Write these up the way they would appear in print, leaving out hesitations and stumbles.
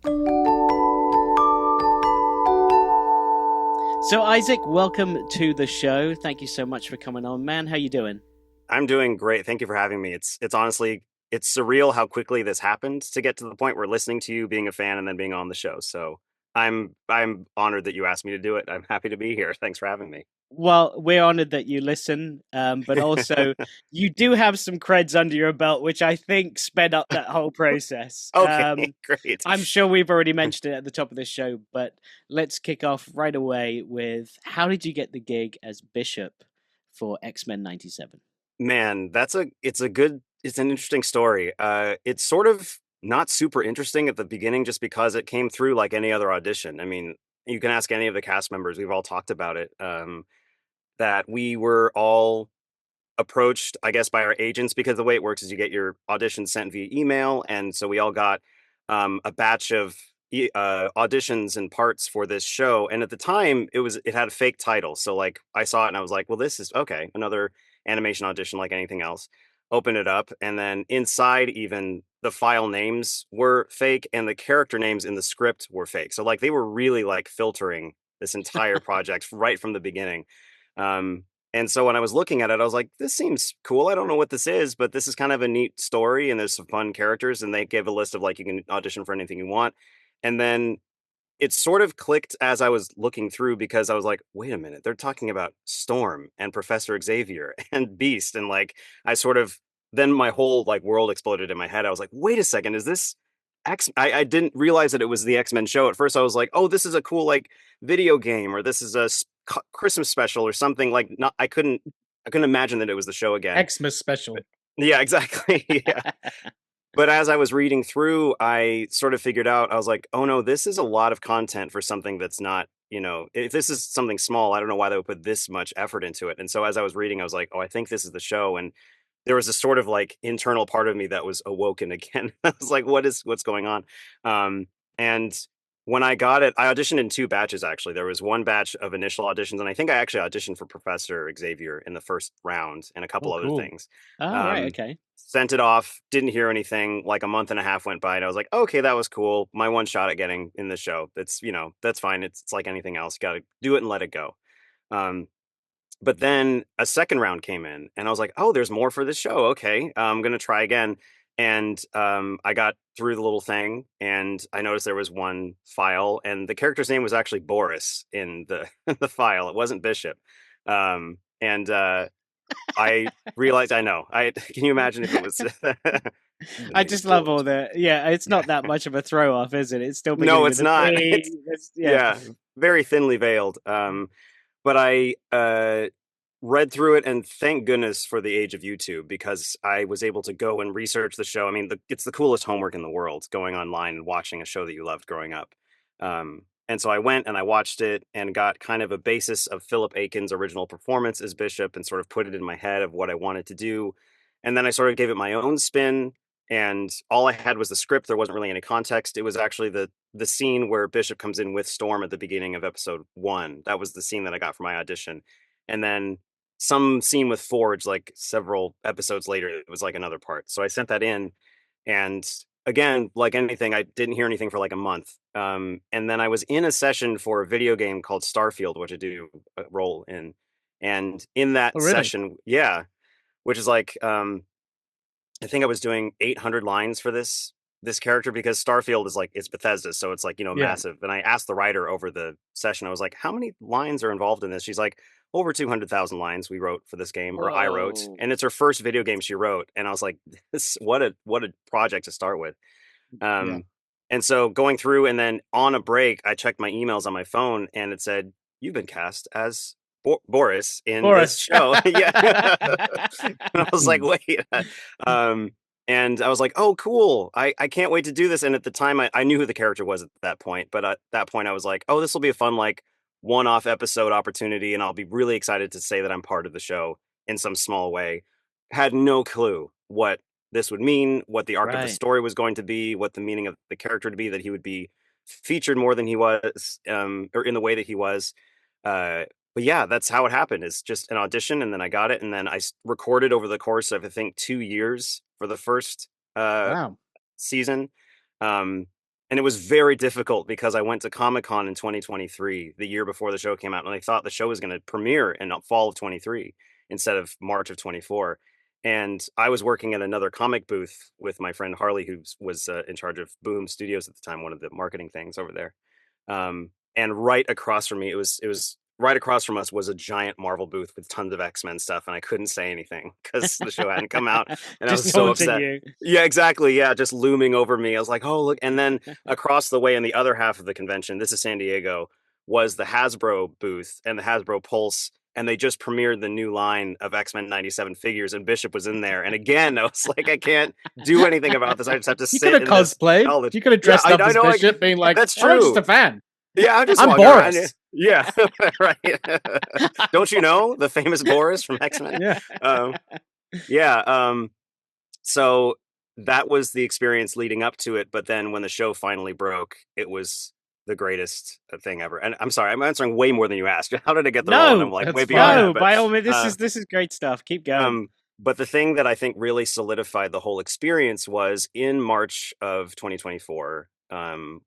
So Isaac, welcome to the show. Thank you so much for coming on, man. How you doing? I'm doing great. Thank you for having me. It's honestly it's surreal how quickly this happened to get to the point where listening to you, being a fan, and then being on the show. So I'm honored that you asked me to do it. I'm happy to be here. Thanks for having me. Well, we're honored that you listen, but also you do have some creds under your belt, which I think sped up that whole process. Okay, great. I'm sure we've already mentioned it at the top of this show, but let's kick off right away with how did you get the gig as Bishop for X-Men '97? Man, it's an interesting story. It's sort of not super interesting at the beginning just because it came through like any other audition. I mean, you can ask any of the cast members. We've all talked about it. That we were all approached, I guess, by our agents because the way it works is you get your audition sent via email, and so we all got a batch of auditions and parts for this show. And at the time, it had a fake title, so like I saw it and I was like, well, this is okay, another animation audition like anything else. Open it up, and then inside, even the file names were fake, and the character names in the script were fake. So like they were really like filtering this entire project right from the beginning. Um, and so when I was looking at it, I was like, this seems cool. I don't know what this is, but this is kind of a neat story and there's some fun characters. And they gave a list of like, you can audition for anything you want. And then it sort of clicked as I was looking through because I was like, wait a minute, they're talking about Storm and Professor Xavier and Beast. And like, then my whole like world exploded in my head. I was like, wait a second, is this I didn't realize that it was the X-Men show. At first I was like, oh, this is a cool like video game or this is a Christmas special or something like not I couldn't imagine that it was the show again. Xmas special. Yeah, exactly. Yeah. But as I was reading through, I sort of figured out, I was like, oh no, this is a lot of content for something that's not, if this is something small, I don't know why they would put this much effort into it. And so as I was reading, I was like, oh, I think this is the show. And there was a sort of like internal part of me that was awoken again. I was like, what's going on? And when I got it, I auditioned in two batches actually. There was one batch of initial auditions, and I think I actually auditioned for Professor Xavier in the first round and a couple Oh, other cool. things. Oh, right, Um, okay. Sent it off, didn't hear anything. Like a month and a half went by, and I was like, okay, that was cool. My one shot at getting in the show. That's fine. It's like anything else. Got to do it and let it go. Um, but then a second round came in, and I was like, "Oh, there's more for this show. Okay, I'm gonna try again." And I got through the little thing, and I noticed there was one file, and the character's name was actually Boris in the the file. It wasn't Bishop. And I realized I know. I can you imagine if it was the I name just love Boris? all the yeah. It's Yeah. not that much of a throw off, is it? It's still No, beginning it's with a not. B. It's Yeah. yeah, very thinly veiled. But I read through it, and thank goodness for the age of YouTube because I was able to go and research the show. I mean, it's the coolest homework in the world, going online and watching a show that you loved growing up. And so I went and I watched it and got kind of a basis of Philip Aiken's original performance as Bishop and sort of put it in my head of what I wanted to do. And then I sort of gave it my own spin. And all I had was the script. There wasn't really any context. It was actually the scene where Bishop comes in with Storm at the beginning of episode one. That was the scene that I got for my audition. And then some scene with Forge, like several episodes later, it was like another part. So I sent that in, and again, like anything, I didn't hear anything for like a month. And then I was in a session for a video game called Starfield, which I do a role in. And in Oh, that really? session, yeah, which is like I think I was doing 800 lines for this character because Starfield is like it's Bethesda, so it's like Yeah. massive. And I asked the writer over the session, I was like, "How many lines are involved in this?" She's like, "Over 200,000 lines we wrote for this game, or I wrote." Whoa. And it's her first video game she wrote, and I was like, "This what a project to start with." Yeah. Um, and so going through, and then on a break, I checked my emails on my phone, and it said, "You've been cast as." Boris in this Boris. show, yeah, and I was like, "Wait," um, and I was like, "Oh, cool! I can't wait to do this." And at the time, I knew who the character was at that point, but at that point, I was like, "Oh, this will be a fun like one-off episode opportunity, and I'll be really excited to say that I'm part of the show in some small way." Had no clue what this would mean, what the arc of the Right. story was going to be, what the meaning of the character to be, that he would be featured more than he was, or in the way that he was. Uh, but yeah, that's how it happened. It's just an audition, and then I got it, and then recorded over the course of I think 2 years for the first uh, Wow. season. Um, And it was very difficult because I went to Comic-Con in 2023, the year before the show came out, and I thought the show was gonna premiere in fall of 23 instead of March of 24. And I was working at another comic booth with my friend Harley, who was in charge of Boom Studios at the time, one of the marketing things over there. And right across from me, it was right across from us was a giant Marvel booth with tons of X-Men stuff, and I couldn't say anything because the show hadn't come out, and I was Just so taunting upset. you. Yeah, exactly. Yeah, just looming over me. I was like, "Oh, look!" And then across the way, in the other half of the convention, this is San Diego, was the Hasbro booth and the Hasbro Pulse, and they just premiered the new line of X-Men '97 figures, and Bishop was in there. And again, I was like, "I can't do anything about this. I just have to You could sit have in this cosplayed. knowledge." You could have Yeah, dressed up I as know. Bishop, being like, That's "I'm just true. a fan. Yeah, I just I'm walking around. Boris." Yeah, right. Don't you know the famous Boris from X-Men? Yeah. Um, yeah. So that was the experience leading up to it. But then when the show finally broke, it was the greatest thing ever. And I'm sorry, I'm answering way more than you asked. How did I get the role? And I'm No, like way That's beyond fine. that. no. But By all means, uh, this is great stuff. Keep going. but the thing that I think really solidified the whole experience was in March of 2024.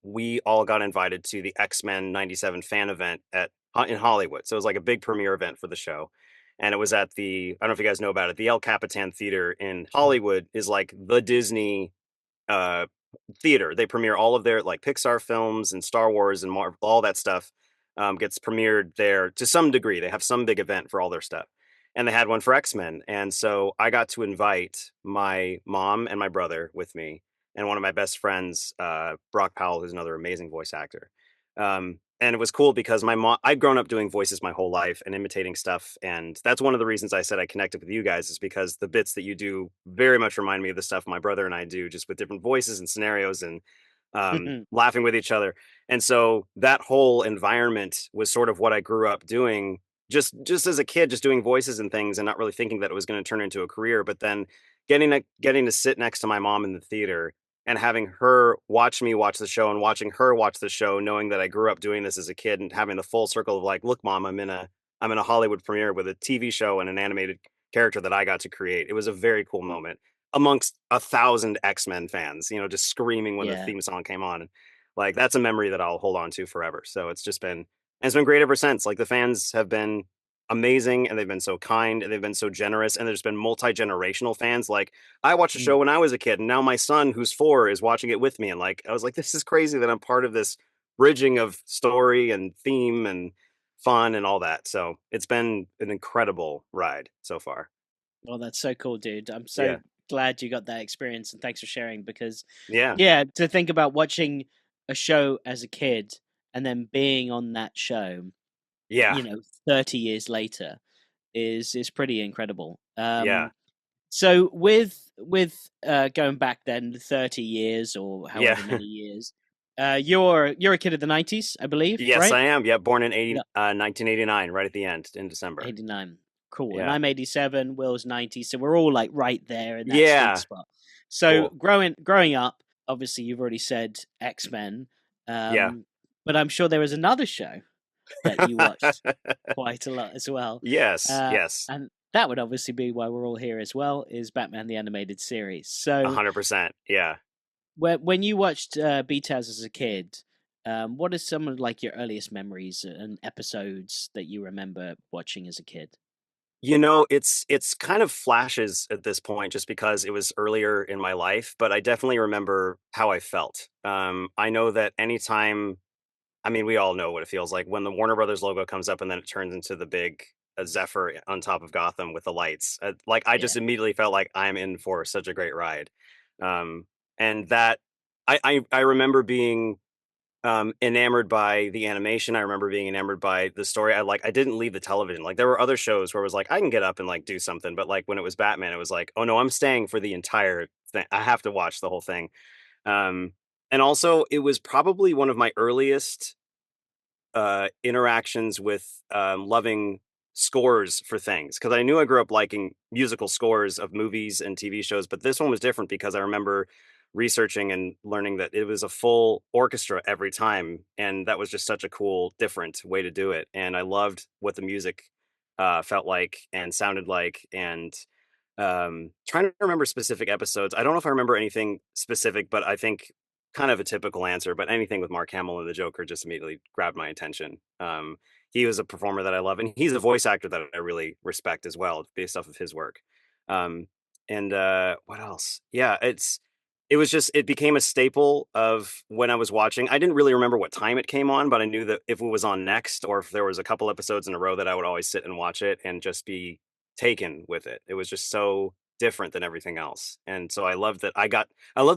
We all got invited to the X-Men '97 fan event at in Hollywood. So it was like a big premiere event for the show. And it was at I don't know if you guys know about it, the El Capitan Theater in Hollywood is like the Disney uh theater. They premiere all of their like Pixar films and Star Wars and Marvel, all that stuff gets premiered there to some degree. They have some big event for all their stuff. And they had one for X-Men. And so I got to invite my mom and my brother with me and one of my best friends, Brock Powell, who's another amazing voice actor. And it was cool because my mom, I'd grown up doing voices my whole life and imitating stuff. And that's one of the reasons I said I connected with you guys is because the bits that you do very much remind me of the stuff my brother and I do, just with different voices and scenarios and laughing with each other. And so that whole environment was sort of what I grew up doing just as a kid, just doing voices and things and not really thinking that it was going to turn into a career. But then getting to sit next to my mom in the theater and having her watch me watch the show and watching her watch the show, knowing that I grew up doing this as a kid and having the full circle of like, look, mom, I'm in a Hollywood premiere with a TV show and an animated character that I got to create. It was a very cool moment amongst 1,000 X-Men fans, just screaming when the Yeah. theme song came on. And like that's a memory that I'll hold on to forever. So it's been great ever since. Like the fans have been amazing and they've been so kind and they've been so generous and there's been multi-generational fans. Like I watched the show when I was a kid and now my son who's 4 is watching it with me and like I was like this is crazy that I'm part of this bridging of story and theme and fun and all that. So it's been an incredible ride so far. Well, that's so cool, dude. I'm so Yeah. glad you got that experience, and thanks for sharing. Because, Yeah. yeah, to think about watching a show as a kid and then being on that show, Yeah. 30 years later is pretty incredible. Yeah. So with going back then 30 years or however Yeah. many years, you're a kid of the 90s, I believe, Yes, right? I am. Yeah, born in Yeah, 1989, right at the end in December. 89. Cool. And Yeah. I'm 87, Will's 90, so we're all like right there in that sweet Yeah. spot. So Cool. growing up, obviously you've already said X-Men, Yeah. but I'm sure there was another show that you watched quite a lot as well. Yes. Yes. And that would obviously be why we're all here as well, is Batman the Animated Series. So 100%. Yeah. when you watched BTAS as a kid, what are some of like your earliest memories and episodes that you remember watching as a kid? It's kind of flashes at this point just because it was earlier in my life, but I definitely remember how I felt. I know that anytime, I mean, we all know what it feels like when the Warner Brothers logo comes up and then it turns into the big Zephyr on top of Gotham with the lights. Like I Yeah. just immediately felt like I'm in for such a great ride. Um, and that I remember being enamored by the animation. I remember being enamored by the story. I didn't leave the television. Like there were other shows where it was like I can get up and like do something, but like when it was Batman, it was like, oh no, I'm staying for the entire thing. I have to watch the whole thing. And also it was probably one of my earliest interactions with loving scores for things because I knew I grew up liking musical scores of movies and TV shows, but this one was different because I remember researching and learning that it was a full orchestra every time, and that was just such a cool, different way to do it. And I loved what the music felt like and sounded like, and trying to remember specific episodes. I don't know if I remember anything specific, but I think kind of a typical answer, but anything with Mark Hamill and the Joker just immediately grabbed my attention. He was a performer that I love, and he's a voice actor that I really respect as well, based off of his work. Um, and what else? Yeah, it was just it became a staple of when I was watching. I didn't really remember what time it came on, but I knew that if it was on next or if there was a couple episodes in a row that I would always sit and watch it and just be taken with it. It was just so different than everything else. And so I love that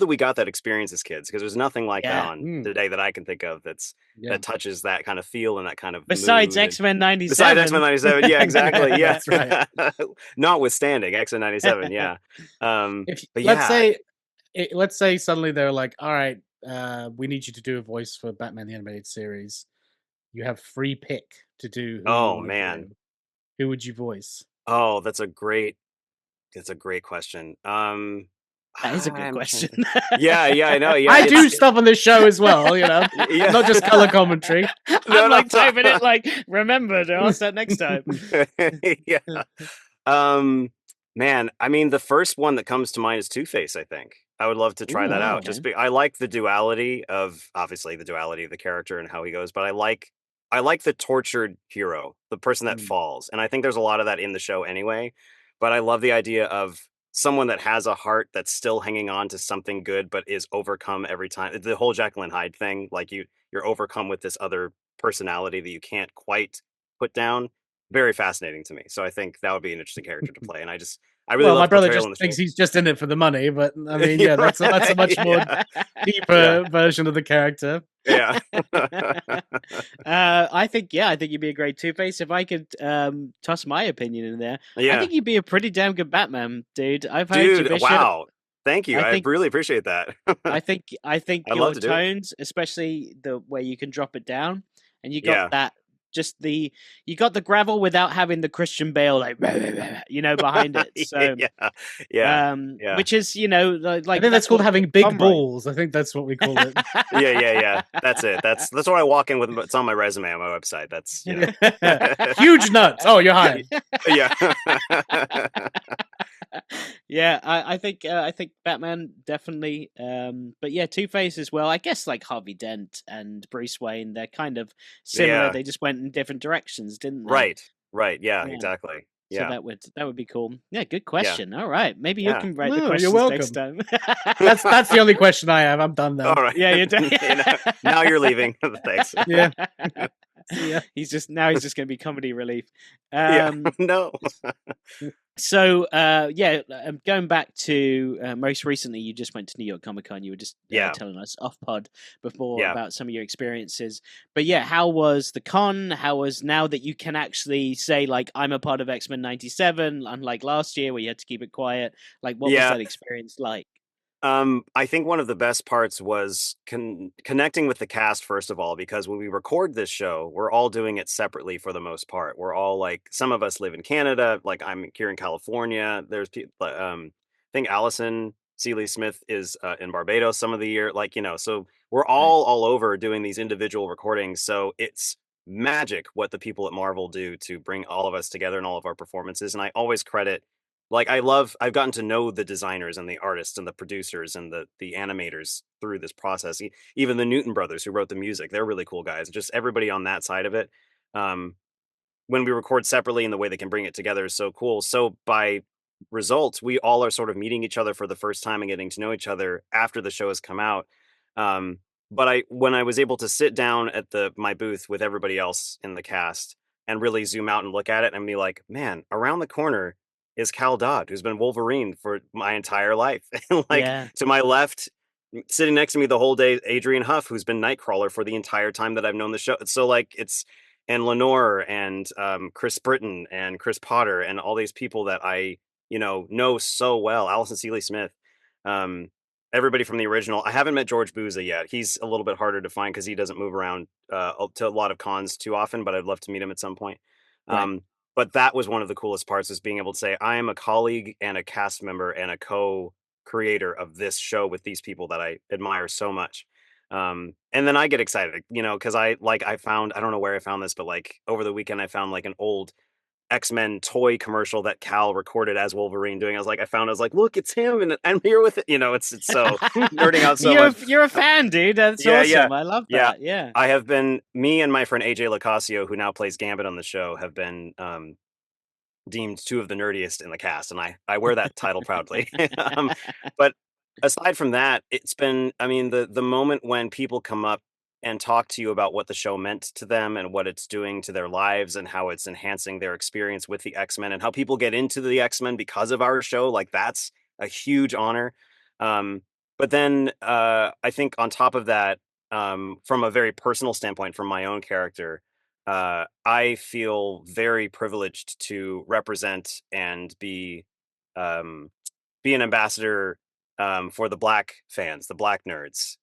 we got that experience as kids because there's nothing like that Yeah. on Mm, today that I can think of yeah, that touches that kind of feel and that kind of Besides mood. X-Men Besides 97. X-Men 97, yeah, exactly. Yeah. that's right. Notwithstanding X-Men 97, yeah. If But yeah. let's say suddenly they're like, all right, we need you to do a voice for Batman the Animated Series. You have free pick to do who you Oh want to man. do. Who would you voice? Oh, that's a great question. That is a good I'm trying to question. think. Yeah, I know. Yeah, I do stuff on this show as well, yeah. not just color commentary. I'm like typing it like, remember to ask that next time. Yeah. Um, man, I mean, the first one that comes to mind is Two-Face, I think. I would love to try Ooh, that out. okay. I like the duality of obviously the duality of the character and how he goes, but I like the tortured hero, the person that Mm. falls. And I think there's a lot of that in the show anyway. But I love the idea of someone that has a heart that's still hanging on to something good, but is overcome every time. The whole Jekyll and Hyde thing, like you're overcome with this other personality that you can't quite put down. Very fascinating to me. So I think that would be an interesting character to play. And I really Well, my love the brother portrayal just in the thinks show. he's just in it for the money, but I mean, You're yeah, that's a much right, more yeah. deeper version of the character. Yeah. I think you'd be a great Two-Face. If I could toss my opinion in there, I Yeah. think you'd be a pretty damn good Batman, dude. I've heard you, Dude, Bishop. wow. Thank you. I I think really appreciate that. I think I'd love your to do it. tones, especially the way you can drop it down, and you got Yeah. that you got the gravel without having the Christian Bale like behind it. So Yeah. which is like I think that's called what having big Tom writes. balls. I think that's what we call it. Yeah. That's it. That's what I walk in with. It's on my resume on my website. That's Huge nuts. Oh, you're hired. Yeah. Yeah, I think Batman definitely. But yeah, Two-Face as well. I guess like Harvey Dent and Bruce Wayne, they're kind of similar. Yeah. They just went in different directions, didn't they? Right. Yeah, Yeah. exactly. So Yeah. that would be cool. Yeah, good Yeah. question. All right, maybe you Yeah. can write the No, questions you're next time. That's the only question I have. I'm done then. All right. Yeah, you're done. Now you're leaving. Thanks. Yeah. Yeah. He's just going to be comedy relief. Yeah. No. So, going back to most recently, you just went to New York Comic Con. You were just Yeah. telling us off pod before Yeah. about some of your experiences. But yeah, how was the con? How was now that you can actually say like I'm a part of X-Men 97, unlike last year where you had to keep it quiet? Like, what was Yeah. that experience like? I think one of the best parts was connecting with the cast, first of all, because when we record this show, we're all doing it separately for the most part. We're all like, some of us live in Canada, like I'm here in California. There's people, I think Allison Seeley Smith is in Barbados some of the year, so we're all over doing these individual recordings. So it's magic what the people at Marvel do to bring all of us together in all of our performances. And I always credit I've gotten to know the designers and the artists and the producers and the animators through this process. Even the Newton brothers who wrote the music, they're really cool guys. Just everybody on that side of it. Um, when we record separately and the way they can bring it together is so cool. So by results, we all are sort of meeting each other for the first time and getting to know each other after the show has come out. But when I was able to sit down at my booth with everybody else in the cast and really zoom out and look at it and be like, man, around the corner is Cal Dodd, who's been Wolverine for my entire life. And Yeah. to my left, sitting next to me the whole day, Adrian Huff, who's been Nightcrawler for the entire time that I've known the show. So and Lenore and Chris Britton and Chris Potter and all these people that I, know so well. Allison Seeley Smith, everybody from the original. I haven't met George Booza yet. He's a little bit harder to find because he doesn't move around to a lot of cons too often, but I'd love to meet him at some point. Right. But that was one of the coolest parts, is being able to say, I am a colleague and a cast member and a co-creator of this show with these people that I admire so much. And then I get excited, because I found, I don't know where I found this, but over the weekend I found an old X-Men toy commercial that Cal recorded as Wolverine doing. I was like, look, it's him, and I'm here with it. It's so nerding out so much. You're a fan, dude. That's awesome. I love that. Yeah. I have been, me and my friend AJ Locasio, who now plays Gambit on the show, have been deemed two of the nerdiest in the cast, and I wear that title proudly. But aside from that, it's been, I mean, the moment when people come up and talk to you about what the show meant to them and what it's doing to their lives and how it's enhancing their experience with the X-Men and how people get into the X-Men because of our show, like that's a huge honor. But then I think on top of that, from a very personal standpoint, from my own character, I feel very privileged to represent and be an ambassador for the Black fans, the Black nerds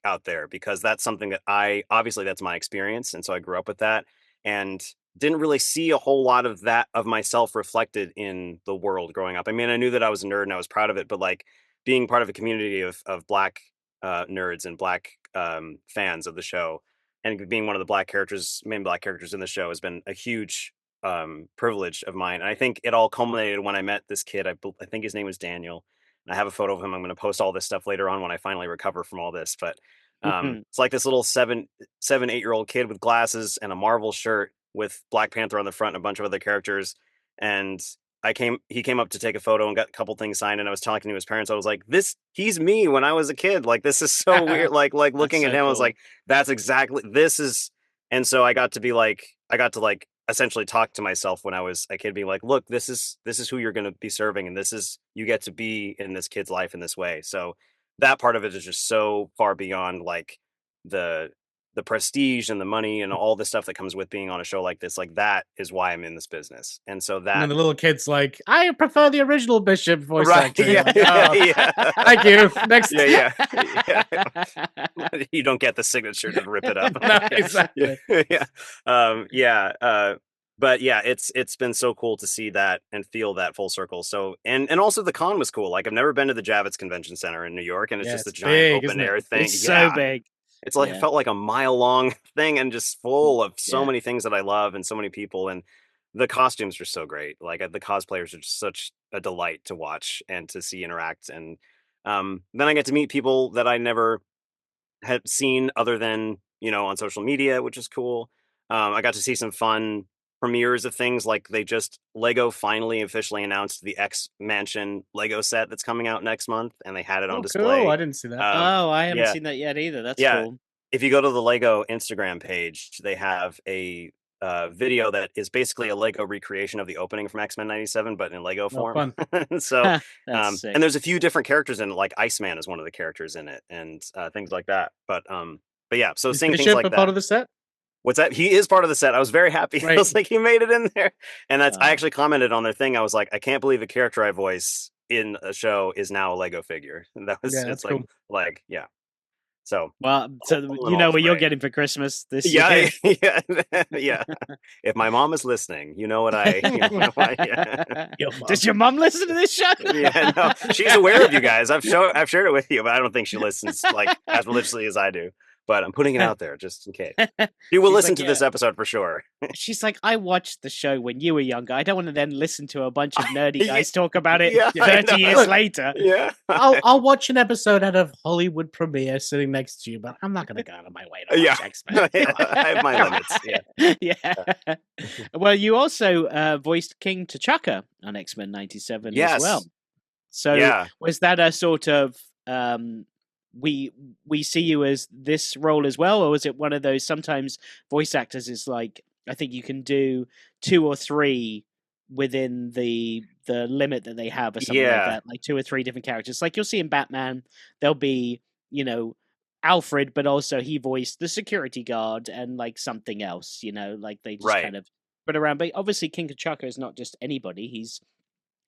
out there, because that's something that obviously that's my experience, and so I grew up with that, and didn't really see a whole lot of that of myself reflected in the world growing up. I mean, I knew that I was a nerd and I was proud of it, but like being part of a community of Black nerds and Black fans of the show, and being one of the main Black characters in the show, has been a huge privilege of mine. And I think it all culminated when I met this kid. I think his name was Daniel. I have a photo of him. I'm going to post all this stuff later on when I finally recover from all this. But it's like this little 8-year-old kid with glasses and a Marvel shirt with Black Panther on the front and a bunch of other characters. And he came up to take a photo and got a couple things signed. And I was talking to his parents. I was like, he's me when I was a kid. Like, this is so weird. Like looking at him, I was like, that's exactly, this is. And so I got to essentially talk to myself when I was a kid, being like, look, this is who you're going to be serving. And you get to be in this kid's life in this way. So that part of it is just so far beyond like the prestige and the money and all the stuff that comes with being on a show like this. Like, that is why I'm in this business. And so that, and the little kid's like, I prefer the original Bishop voice actor. Yeah, like, oh, yeah. Thank you. Next. Yeah. You don't get the signature to rip it up. No, exactly. But yeah, it's been so cool to see that and feel that full circle. So and also the con was cool. Like, I've never been to the Javits Convention Center in New York, and it's just a giant open air thing. It's so big. It's like, it felt like a mile long thing and just full of so many things that I love and so many people, and the costumes are so great. Like, the cosplayers are just such a delight to watch and to see interact. And then I get to meet people that I never had seen other than, on social media, which is cool. I got to see some fun premieres of things, like Lego finally officially announced the X Mansion Lego set that's coming out next month, and they had it on display. Cool. I didn't see that. I haven't seen that yet either. That's cool. If you go to the Lego Instagram page, they have a video that is basically a Lego recreation of the opening from X-Men 97, but in Lego form. So, and there's a few different characters in it, like Iceman is one of the characters in it, and things like that. But yeah, so seeing things like that. Part of the set? What's that? He is part of the set. I was very happy. Right. I was like, he made it in there. And I actually commented on their thing. I was like, I can't believe a character I voice in a show is now a Lego figure. And that was, it's cool. like, yeah. So, well, so you know what you're getting for Christmas this year. Yeah. If my mom is listening, you know what Does your mom listen to this show? Yeah, no, she's aware of you guys. I've shared it with you, but I don't think she listens like as religiously as I do. But I'm putting it out there just in case. She will listen to this episode for sure. She's like, I watched the show when you were younger. I don't want to then listen to a bunch of nerdy guys talk about it 30 years later. Yeah. I'll watch an episode out of Hollywood premiere sitting next to you, but I'm not going to go out of my way to watch X-Men. I have my limits. Yeah. Well, you also voiced King T'Chaka on X-Men 97 as well. So was that a sort of... we see you as this role as well, or is it one of those, sometimes voice actors is like, I think you can do 2 or 3 within the limit that they have, or something like that, like 2 or 3 different characters. Like you'll see in Batman, there'll be, Alfred, but also he voiced the security guard and like something else, like they just kind of put around. But obviously King T'Chaka is not just anybody, he's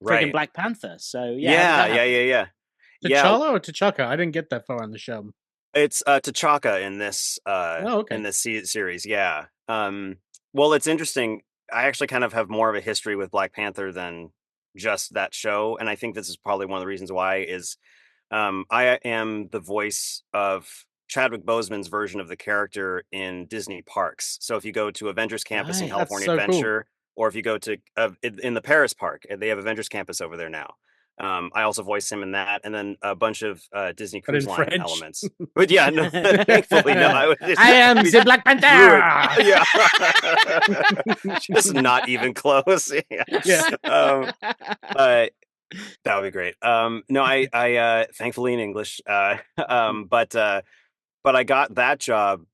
freaking Black Panther. So yeah. T'Challa or T'Chaka? I didn't get that far on the show. It's T'Chaka in this in this series. Yeah. Well, it's interesting. I actually kind of have more of a history with Black Panther than just that show, and I think this is probably one of the reasons why is I am the voice of Chadwick Boseman's version of the character in Disney parks. So if you go to Avengers Campus in California Adventure, or if you go to in the Paris park, they have Avengers Campus over there now. I also voiced him in that, and then a bunch of Disney Cruise Line French. elements. But yeah, no, thankfully no. I am the Black Panther. Yeah, just not even close. Yeah. But that would be great. No, I thankfully in English. But I got that job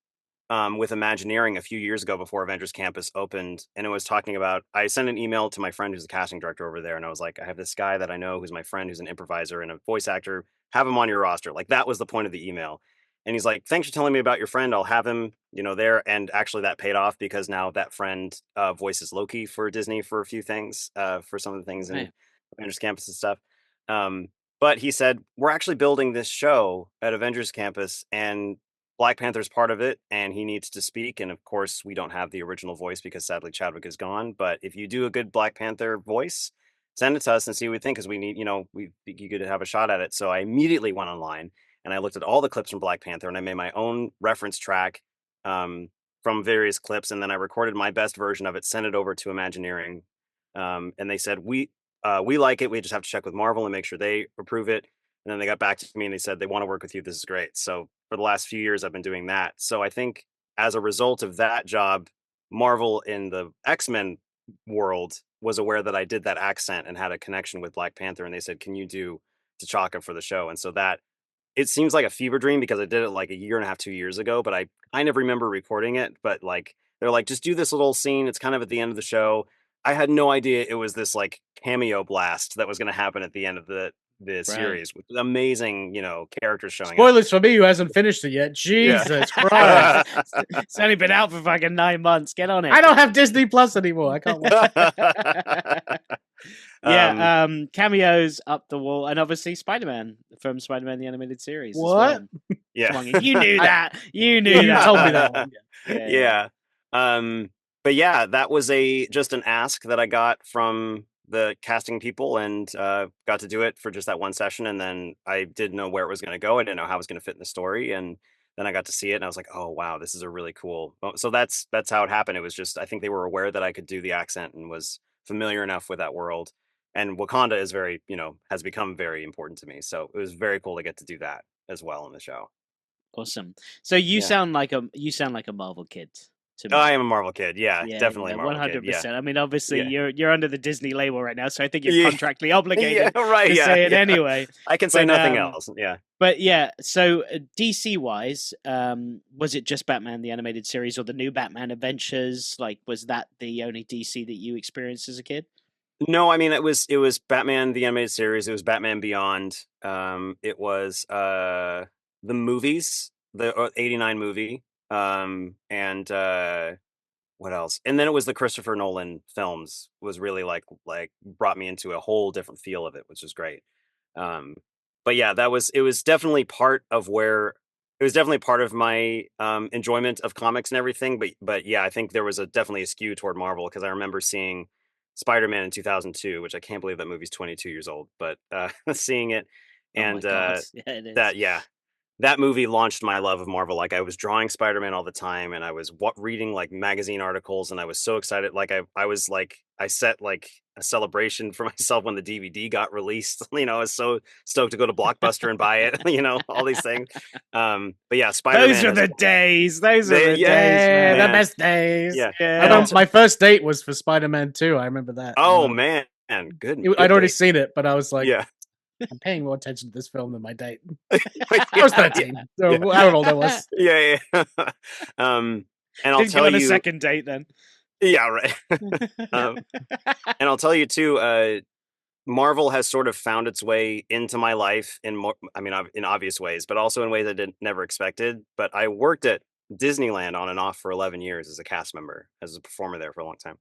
with Imagineering a few years ago before Avengers Campus opened, and it was talking about. I sent an email to my friend who's a casting director over there, and I was like, I have this guy that I know who's my friend who's an improviser and a voice actor. Have him on your roster. Like that was the point of the email. And he's like, thanks for telling me about your friend. I'll have him, there. And actually that paid off because now that friend voices Loki for Disney for a few things, for some of the things in Avengers Campus and stuff. But he said, we're actually building this show at Avengers Campus, and Black Panther's part of it, and he needs to speak. And of course, we don't have the original voice because sadly Chadwick is gone. But if you do a good Black Panther voice, send it to us and see what we think, because we need, you could have a shot at it. So I immediately went online and I looked at all the clips from Black Panther, and I made my own reference track from various clips, and then I recorded my best version of it, sent it over to Imagineering, and they said we like it. We just have to check with Marvel and make sure they approve it. And then they got back to me and they said they want to work with you. This is great. So for the last few years, I've been doing that. So I think as a result of that job, Marvel in the X-Men world was aware that I did that accent and had a connection with Black Panther. And they said, can you do T'Chaka for the show? And so that, it seems like a fever dream because I did it like a year and a half, 2 years ago, but I kind of remember recording it. But like, they're like, just do this little scene. It's kind of at the end of the show. I had no idea it was this like cameo blast that was going to happen at the end of the series with amazing, characters showing Spoilers for me who hasn't finished it yet. Jesus Christ. It's only been out for fucking 9 months. Get on it. I don't have Disney Plus anymore. I can't watch it. Cameos up the wall, and obviously Spider-Man from Spider-Man the Animated Series. What? As well. Yeah. You knew that. You knew that. You told me that one. Yeah. But yeah, that was just an ask that I got from the casting people, and got to do it for just that one session. And then I didn't know where it was going to go. I didn't know how it was going to fit in the story. And then I got to see it and I was like, oh, wow, this is a really cool. So that's how it happened. It was just, I think they were aware that I could do the accent and was familiar enough with that world. And Wakanda is very, has become very important to me. So it was very cool to get to do that as well in the show. Awesome. So you sound like a Marvel kid. I am a Marvel kid. Yeah, definitely a Marvel 100%. Kid. Yeah. I mean, obviously, you're under the Disney label right now, so I think you're contractually obligated to say it anyway. I can say nothing else. Yeah. But yeah, so DC-wise, was it just Batman the Animated Series or the new Batman Adventures? Like, was that the only DC that you experienced as a kid? No, I mean, it was Batman the Animated Series. It was Batman Beyond. It was the movies, the 89 movie. And what else? And then it was the Christopher Nolan films was really like brought me into a whole different feel of it, which was great. But yeah, it was definitely part of my enjoyment of comics and everything. But yeah, I think there was definitely a skew toward Marvel because I remember seeing Spider-Man in 2002, which I can't believe that movie's 22 years old, but seeing it and that movie launched my love of Marvel. Like I was drawing Spider-Man all the time, and I was reading like magazine articles, and I was so excited. Like I set like a celebration for myself when the DVD got released. I was so stoked to go to Blockbuster and buy it. All these things. But yeah, Spider-Man. Those are the days. Those are the days. Man. The best days. Yeah. My first date was for Spider-Man 2. I remember that. Oh man, good. I'd already seen it, but I was like, I'm paying more attention to this film than my date. I was 13. So however old I was. Yeah. And I'll Didn't tell go on you, a second date then. Yeah, right. And I'll tell you too. Marvel has sort of found its way into my life in obvious ways, but also in ways I never expected. But I worked at Disneyland on and off for 11 years as a cast member, as a performer there for a long time.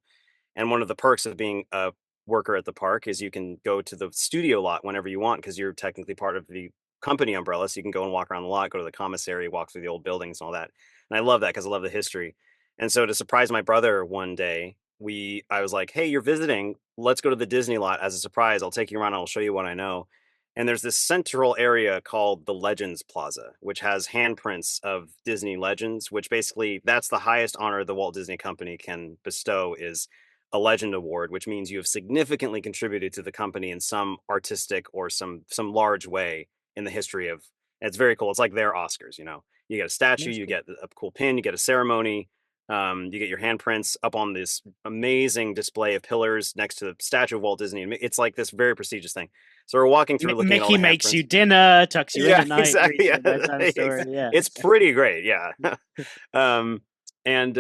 And one of the perks of being a worker at the park is you can go to the studio lot whenever you want because you're technically part of the company umbrella, so you can go and walk around the lot, go to the commissary, walk through the old buildings and all that. And I love that because I love the history. And so to surprise my brother one day, I was like, hey, you're visiting, let's go to the Disney lot as a surprise. I'll take you around and I'll show you what I know. And there's this central area called the Legends Plaza, which has handprints of Disney legends, which basically that's the highest honor the Walt Disney Company can bestow, is a Legend Award, which means you have significantly contributed to the company in some artistic or some large way in the history of. It's very cool. It's like their Oscars, you know. You get a statue, you get a cool pin, you get a ceremony, you get your handprints up on this amazing display of pillars next to the statue of Walt Disney. It's like this very prestigious thing. So we're walking through, looking at all the Mickey makes you dinner, tucks you in at night. Exactly. Yeah, that kind of story. Yeah, it's pretty great. Yeah. And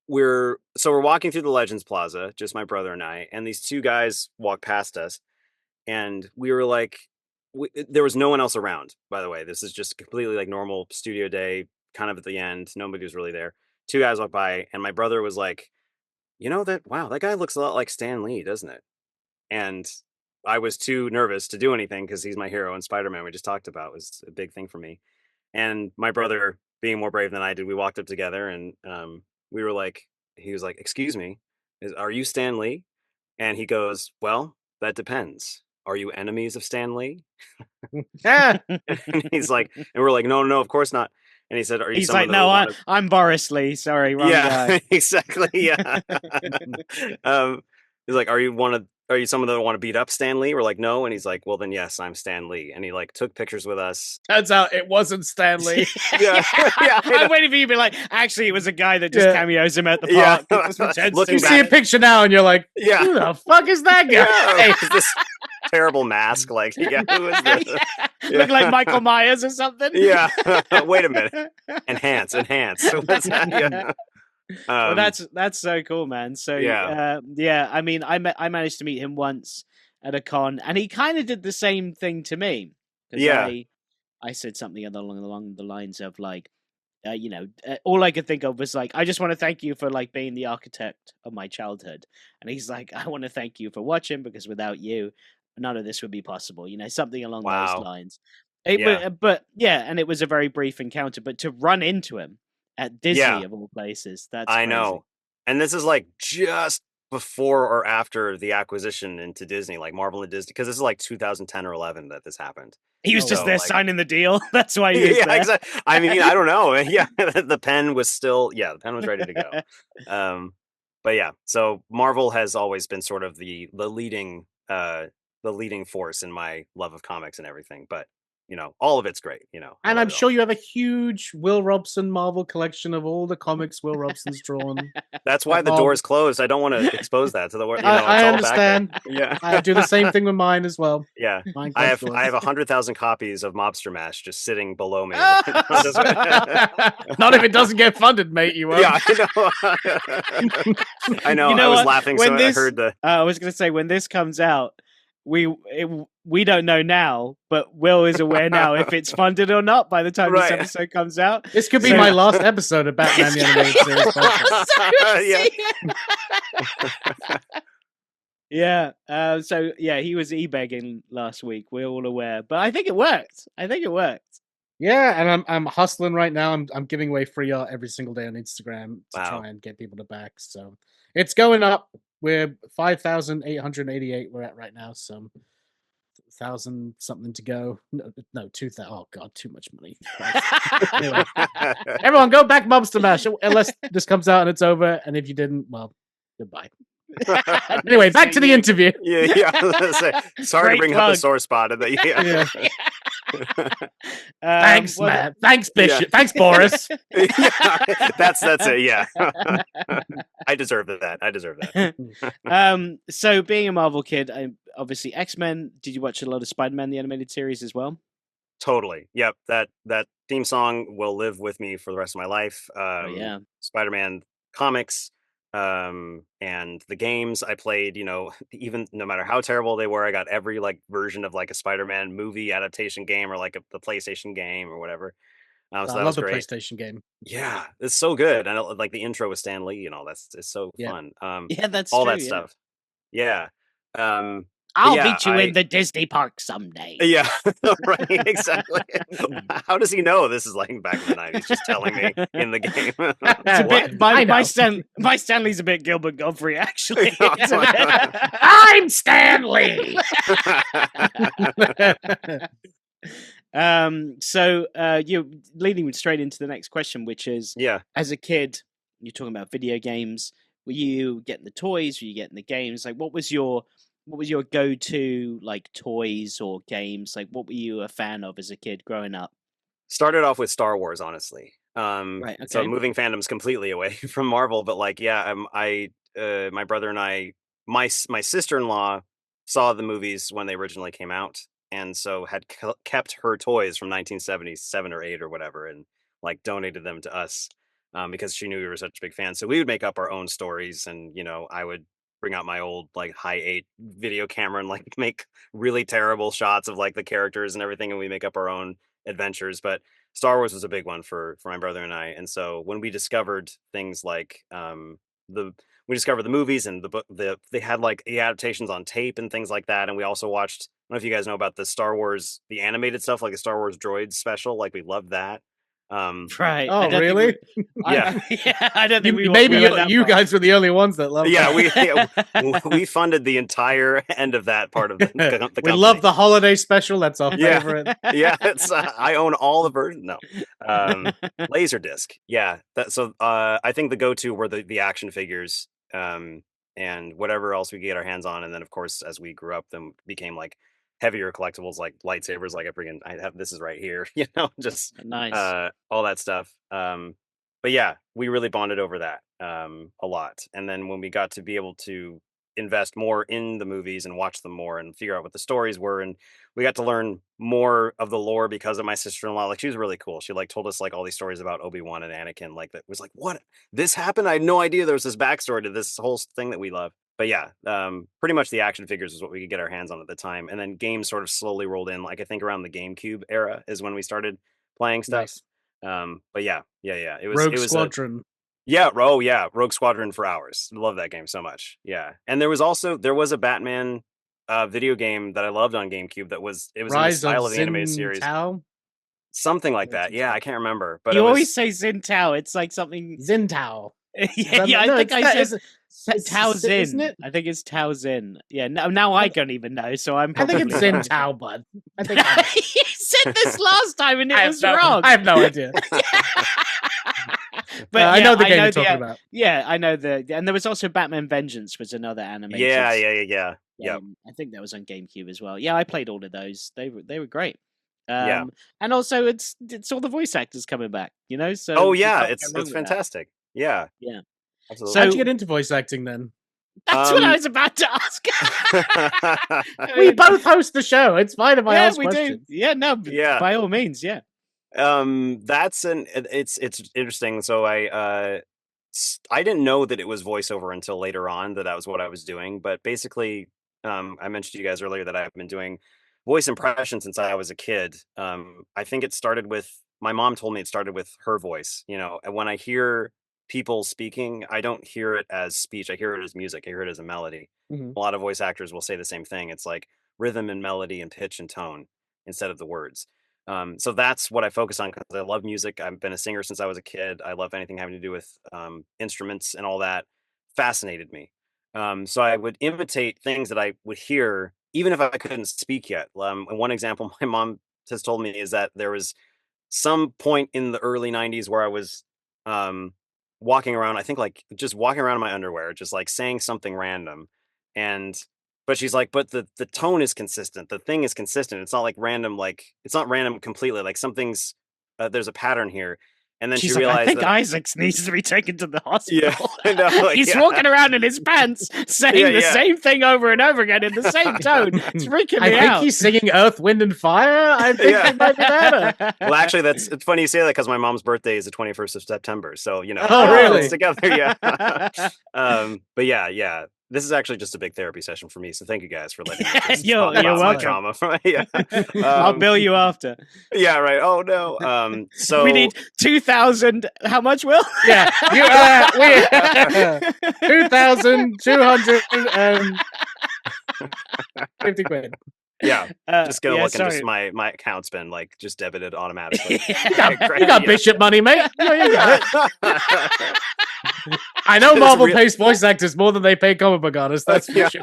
we're walking through the Legends Plaza, just my brother and I, and these two guys walk past us, and we were like, there was no one else around. By the way, this is just completely like normal studio day, kind of at the end. Nobody was really there. Two guys walked by, and my brother was like, you know that guy looks a lot like Stan Lee, doesn't it? And I was too nervous to do anything because he's my hero, and Spider-Man we just talked about was a big thing for me. And my brother, being more brave than I did, we walked up together, and we were like, he was like, "Excuse me, are you Stan Lee?" And he goes, "Well, that depends. Are you enemies of Stan Lee?" And he's like, and we're like, "No, of course not." And he said, "Are you?" He's like, "No, I'm Boris Lee. Sorry, wrong guy." Exactly. Yeah. He's like, "Are you someone that want to beat up Stan Lee?" We're like, "No." And he's like, "Well, then yes, I'm Stan Lee." And he like took pictures with us. Turns out it wasn't Stan Lee. Yeah. I'm waiting for you to be like, actually, it was a guy that just cameos him at the park. You see a picture now, and you're like, "Who the fuck is that guy?" Is this terrible mask? Like, who is this? Look like Michael Myers or something. Yeah. Wait a minute. Enhance. What's that? Well, that's so cool, man. So I mean, I managed to meet him once at a con, and he kind of did the same thing to me. I said something along the lines of like, all I could think of was like, I just want to thank you for like being the architect of my childhood. And he's like, I want to thank you for watching, because without you, none of this would be possible. You know, something along those lines. But and it was a very brief encounter. But to run into him at Disney of all places, that's crazy. Know. And this is like just before or after the acquisition into Disney, like Marvel and Disney, because this is like 2010 or 11 that this happened. He was just there signing the deal. That's why he was there. Exactly. I mean, I don't know. Yeah, the pen was still, the pen was ready to go. But yeah, so Marvel has always been sort of the leading force in my love of comics and everything. But you know, all of it's great, you know. And I'm sure you have a huge Will Robson Marvel collection of all the comics Will Robson's drawn. That's why the door is closed. I don't want to expose that to the world. You know, I understand. Yeah, I do the same thing with mine as well. Yeah, I have 100,000 copies of Mobster Mash just sitting below me. Not if it doesn't get funded, mate. You won't. Yeah, I know. I was laughing when I heard the. I was going to say, when this comes out, we don't know now, but Will is aware now if it's funded or not by the time this episode comes out. This could be my last episode of Batman the Animated Series. He was e-begging last week. We're all aware, but I think it worked. Yeah, and I'm hustling right now. I'm giving away free art every single day on Instagram to try and get people to back. So it's going up. We're 5,888. We're at right now. So 1,000 something to go. No, 2,000. Oh God, too much money. Anyway, everyone, go back Mobster Mash unless this comes out and it's over. And if you didn't, well, goodbye. Anyway, back to the interview. Sorry to bring up the sore spot. Thanks, man. Thanks, Bishop. Yeah. Thanks, Boris. That's it. Yeah, I deserve that. So, being a Marvel kid, obviously X-Men. Did you watch a lot of Spider-Man the animated series as well? Totally. Yep. That theme song will live with me for the rest of my life. Spider-Man comics. And the games I played, you know, even no matter how terrible they were, I got every like version of like a Spider-Man movie adaptation game or like the PlayStation game or whatever. So I love the PlayStation game. Yeah, it's so good. And like the intro with Stan Lee and all it's so fun. That's all true, that stuff. Yeah. I'll meet you in the Disney park someday. Yeah, right, exactly. How does he know this is like back in the 90s? Just telling me in the game. My Stanley's a bit Gilbert Godfrey, actually. I'm Stanley. So you're leading straight into the next question, which is, as a kid, you're talking about video games. Were you getting the toys? Were you getting the games? Like, what was your go-to like toys or games? Like, what were you a fan of as a kid growing up? Started off with Star Wars, honestly. Right. Okay. So moving fandoms completely away from Marvel, but like, yeah, my brother and I, my sister-in-law saw the movies when they originally came out, and so had kept her toys from 1977 or 8 or whatever, and like donated them to us because she knew we were such big fans. So we would make up our own stories, and I would bring out my old like high 8 video camera and like make really terrible shots of like the characters and everything, and we make up our own adventures. But Star Wars was a big one for my brother and I. And so when we discovered things like we discovered the movies and the book, they had like the adaptations on tape and things like that. And we also watched, I don't know if you guys know about the Star Wars, the animated stuff, like the Star Wars Droids special. Like we loved that. Right. Oh, really? Yeah. I don't think maybe you guys were the only ones that loved that. We funded the entire end of that part of the company. We love the holiday special. That's our favorite. Yeah, it's I own all the versions. No, Laserdisc. Yeah, I think the go-to were the action figures, and whatever else we could get our hands on. And then, of course, as we grew up, then became like heavier collectibles like lightsabers. Like I have this is right here, just nice, all that stuff. But yeah, we really bonded over that a lot. And then when we got to be able to invest more in the movies and watch them more and figure out what the stories were, and we got to learn more of the lore because of my sister-in-law. Like, she was really cool. She like told us like all these stories about Obi-Wan and Anakin. Like, that was like, what, this happened? I had no idea there was this backstory to this whole thing that we love. But yeah, pretty much the action figures is what we could get our hands on at the time. And then games sort of slowly rolled in. Like, I think around the GameCube era is when we started playing stuff. Nice. But yeah. It was Rogue Squadron. Rogue Squadron for hours. Love that game so much. Yeah. And there was a Batman video game that I loved on GameCube that was in the style of the animated series. Something like that. Yeah, I can't remember. But you always say Xintao. It's like something Xintao. I think I said Tao Zin. Isn't it? I think it's Tao Zin. Yeah. Now I don't even know. So I think it's Xintao, bud. I think you said this last time and it was wrong. I have no idea. But I know the game you're talking about. Yeah, I know and there was also Batman Vengeance was another animated. Yeah. I think that was on GameCube as well. Yeah, I played all of those. They were great. And also it's all the voice actors coming back. So it's fantastic. Yeah. Absolutely. So how'd you get into voice acting then? That's what I was about to ask. We both host the show. It's fine if I ask questions. Do. Yeah, no, by all means, yeah. It's interesting. So I didn't know that it was voiceover until later on that was what I was doing. But basically, I mentioned to you guys earlier that I've been doing voice impression since I was a kid. I think it started with, my mom told me it started with her voice. And when I hear people speaking, I don't hear it as speech. I hear it as music. I hear it as a melody. Mm-hmm. A lot of voice actors will say the same thing. It's like rhythm and melody and pitch and tone instead of the words. So that's what I focus on because I love music. I've been a singer since I was a kid. I love anything having to do with instruments and all that. Fascinated me. So I would imitate things that I would hear, even if I couldn't speak yet. One example my mom has told me is that there was some point in the early 90s where I was walking around, I think like just walking around in my underwear, just like saying something random. But she's like, but the tone is consistent. The thing is consistent. It's not like random, like it's not random completely. Like something's, there's a pattern here. And then she realized I think Isaac needs to be taken to the hospital. Yeah, he's walking around in his pants saying the same thing over and over again in the same tone. It's freaking me out. I think he's singing Earth, Wind, and Fire. I think it might be better. Well, actually, it's funny you say that because my mom's birthday is the 21st of September. So, Oh, really? It's together, yeah. But yeah. This is actually just a big therapy session for me, so thank you guys for letting me. You're welcome. Trauma. I'll bill you after. Yeah, right. Oh no. So we need 2,000. How much, Will? Yeah, 2,250 quid. Yeah, just gonna look into my account's been like just debited automatically. You got Bishop money, mate. You got it. I know Marvel pays voice actors more than they pay comic book artists. That's for sure.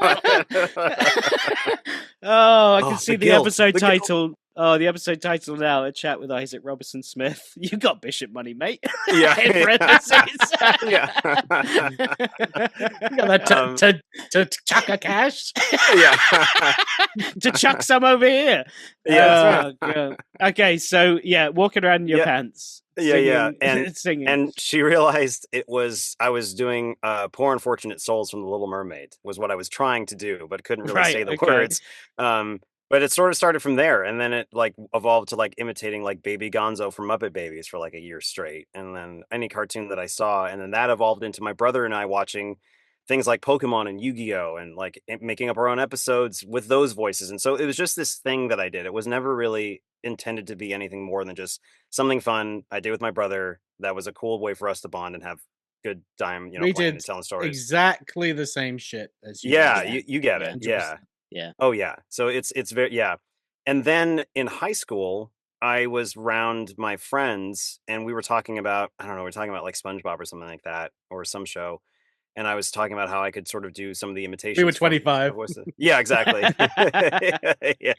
I can see the episode title Oh, the episode title now: A Chat with Isaac Robertson Smith. You got Bishop money, mate. Yeah. In parentheses. Yeah. You got that to chuck a cash. Yeah. To chuck some over here. Yeah. God. Okay, so yeah, walking around in your pants. Singing, and singing. And she realized I was doing Poor Unfortunate Souls from The Little Mermaid was what I was trying to do, but couldn't really say the words. But it sort of started from there, and then it like evolved to like imitating like Baby Gonzo from Muppet Babies for like a year straight, and then any cartoon that I saw, and then that evolved into my brother and I watching things like Pokemon and Yu-Gi-Oh, and like making up our own episodes with those voices. And so it was just this thing that I did. It was never really intended to be anything more than just something fun I did with my brother. That was a cool way for us to bond and have good time, we playing did and telling stories. Exactly the same shit as you. Yeah, you get it. 100%. Yeah. Oh yeah. So it's very And then in high school, I was around my friends and we were talking about, I don't know, we were talking about like SpongeBob or something like that, or some show. And I was talking about how I could sort of do some of the imitations. We were 25. Yeah, exactly. Yeah.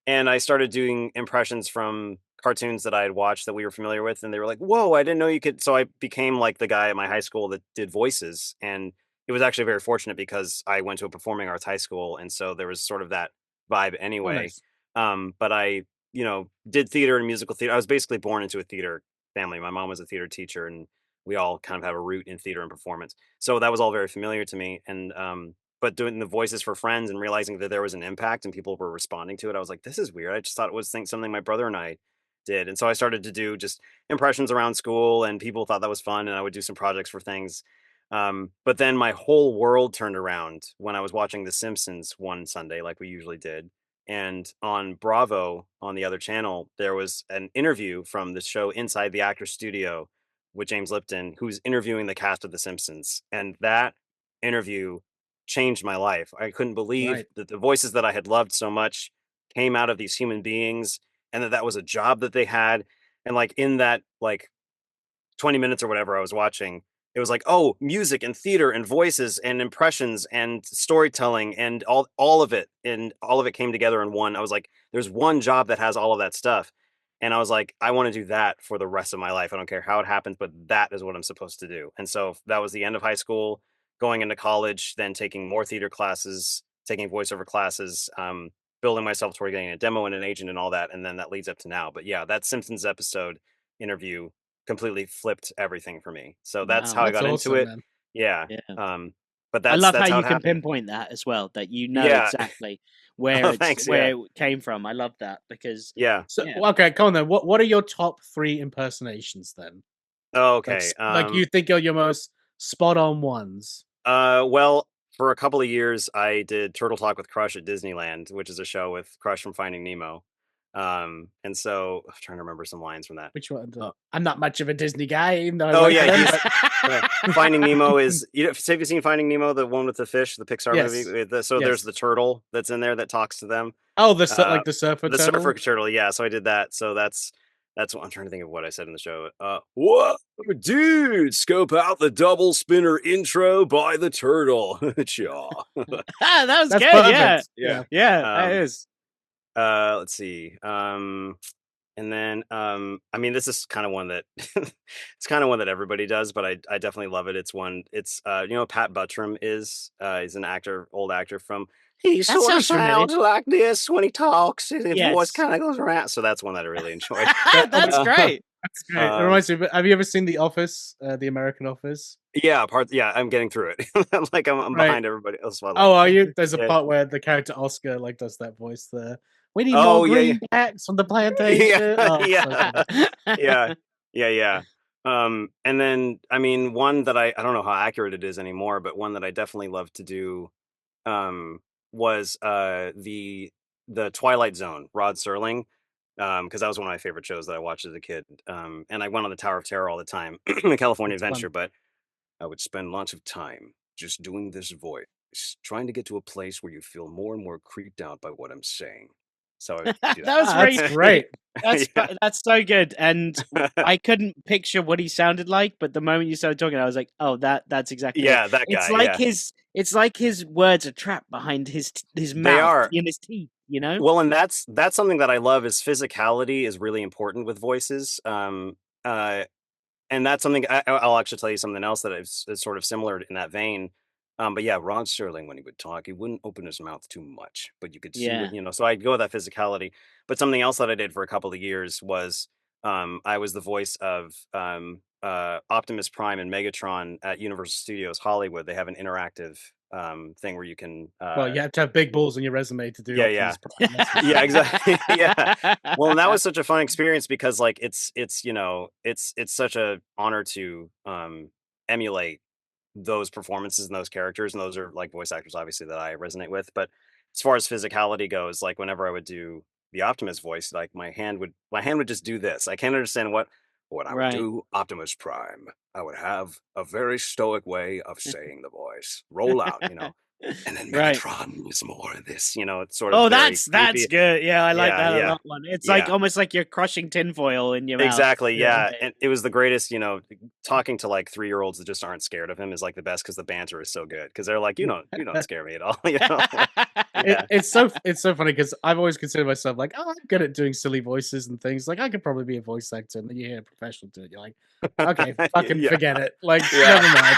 And I started doing impressions from cartoons that I had watched that we were familiar with. And they were like, whoa, I didn't know you could. So I became like the guy at my high school that did voices. And it was actually very fortunate because I went to a performing arts high school. And so there was sort of that vibe anyway. Oh, nice. But I, did theater and musical theater. I was basically born into a theater family. My mom was a theater teacher and we all kind of have a root in theater and performance. So that was all very familiar to me. And, but doing the voices for friends and realizing that there was an impact and people were responding to it, I was like, this is weird. I just thought it was something my brother and I did. And so I started to do just impressions around school and people thought that was fun. And I would do some projects for things. But then my whole world turned around when I was watching The Simpsons one Sunday, like we usually did. And on Bravo, on the other channel, there was an interview from the show Inside the Actors Studio with James Lipton, who's interviewing the cast of The Simpsons. And that interview changed my life. I couldn't believe that the voices that I had loved so much came out of these human beings and that was a job that they had. And like in that like 20 minutes or whatever I was watching, it was like, oh, music and theater and voices and impressions and storytelling and all of it. And all of it came together in one. I was like, there's one job that has all of that stuff. And I was like, I want to do that for the rest of my life. I don't care how it happens, but that is what I'm supposed to do. And so that was the end of high school, going into college, then taking more theater classes, taking voiceover classes, building myself toward getting a demo and an agent and all that. And then that leads up to now. But yeah, that Simpsons episode interview completely flipped everything for me. So that's how I got into it. Man. Yeah. But that's, I love that's how you can happened. Pinpoint that as well, that exactly where it came from. I love that because okay, come on then. What are your top 3 impersonations then? Okay. Like you think are your most spot on ones? Well, for a couple of years I did Turtle Talk with Crush at Disneyland, which is a show with Crush from Finding Nemo. And so I'm trying to remember some lines from that. Which one? I'm not much of a Disney guy. Even though Finding Nemo is. Have you seen Finding Nemo, the one with the fish, the Pixar movie? There's the turtle that's in there that talks to them. Oh, the surfer turtle. The surfer turtle. Yeah. So I did that. So that's what I'm trying to think of what I said in the show. What, dude? Scope out the double spinner intro by the turtle. Chaw. That's good. Perfect. Yeah. That is. Let's see. And then I mean, this is kind of one that it's kind of one that everybody does, but I definitely love it. It's Pat Buttram is he's an old actor from he sort of sounds like this when he talks. His voice kind of goes around. So that's one that I really enjoyed. That's great. That's great. It reminds me. Have you ever seen The Office, the American Office? Yeah, I'm getting through it. Like I'm behind everybody else. Oh, are you? There's a part where the character Oscar like does that voice there. We need more greenbacks from the plantation. Yeah. And then I mean, one that I don't know how accurate it is anymore, but one that I definitely love to do was the Twilight Zone, Rod Serling, because that was one of my favorite shows that I watched as a kid. And I went on the Tower of Terror all the time, the California Adventure, but I would spend lots of time just doing this voice, trying to get to a place where you feel more and more creeped out by what I'm saying. So that was great. That's so good. And I couldn't picture what he sounded like, but the moment you started talking, I was like, "Oh, that's exactly that guy." It's like his words are trapped behind his mouth in his teeth. you know? Well, and that's something that I love is physicality is really important with voices. And that's something I'll actually tell you something else that is sort of similar in that vein. But yeah, Rod Serling, when he would talk, he wouldn't open his mouth too much, but you could see what, so I'd go with that physicality. But something else that I did for a couple of years was I was the voice of Optimus Prime and Megatron at Universal Studios Hollywood. They have an interactive thing where you can well, you have to have big balls on your resume to do yeah Prime. yeah exactly yeah. Well, and that was such a fun experience because like it's such a honor to emulate those performances and those characters, and those are like voice actors obviously that I resonate with. But as far as physicality goes, like whenever I would do the Optimus voice, like my hand would just do this. I can't understand what I would do Optimus Prime. I would have a very stoic way of saying the voice. Roll out, and then Megatron is more of this, it's sort of. Oh, that's good. Yeah, I like that a lot. It's like almost like you're crushing tinfoil in your mouth. Exactly. Yeah, and it was the greatest. Talking to like 3-year-olds that just aren't scared of him is like the best because the banter is so good. Because they're like, you don't scare me at all. It's so funny because I've always considered myself like, oh, I'm good at doing silly voices and things. Like I could probably be a voice actor, and then you hear a professional do it, you're like, okay, fucking forget it. Like, never mind.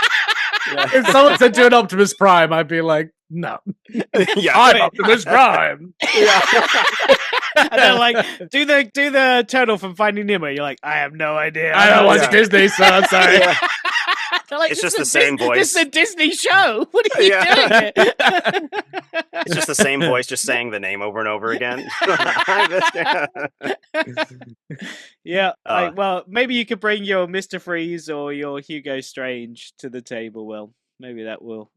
If someone said do an Optimus Prime, I'd be like, no. I'm Optimus Prime. And they're like, do the turtle from Finding Nemo. You're like, I have no idea. I don't watch Disney, so I'm sorry. They're like, it's just the same voice. This is a Disney show. What are you doing? It's just the same voice, just saying the name over and over again. Well, maybe you could bring your Mr. Freeze or your Hugo Strange to the table. Well, maybe that will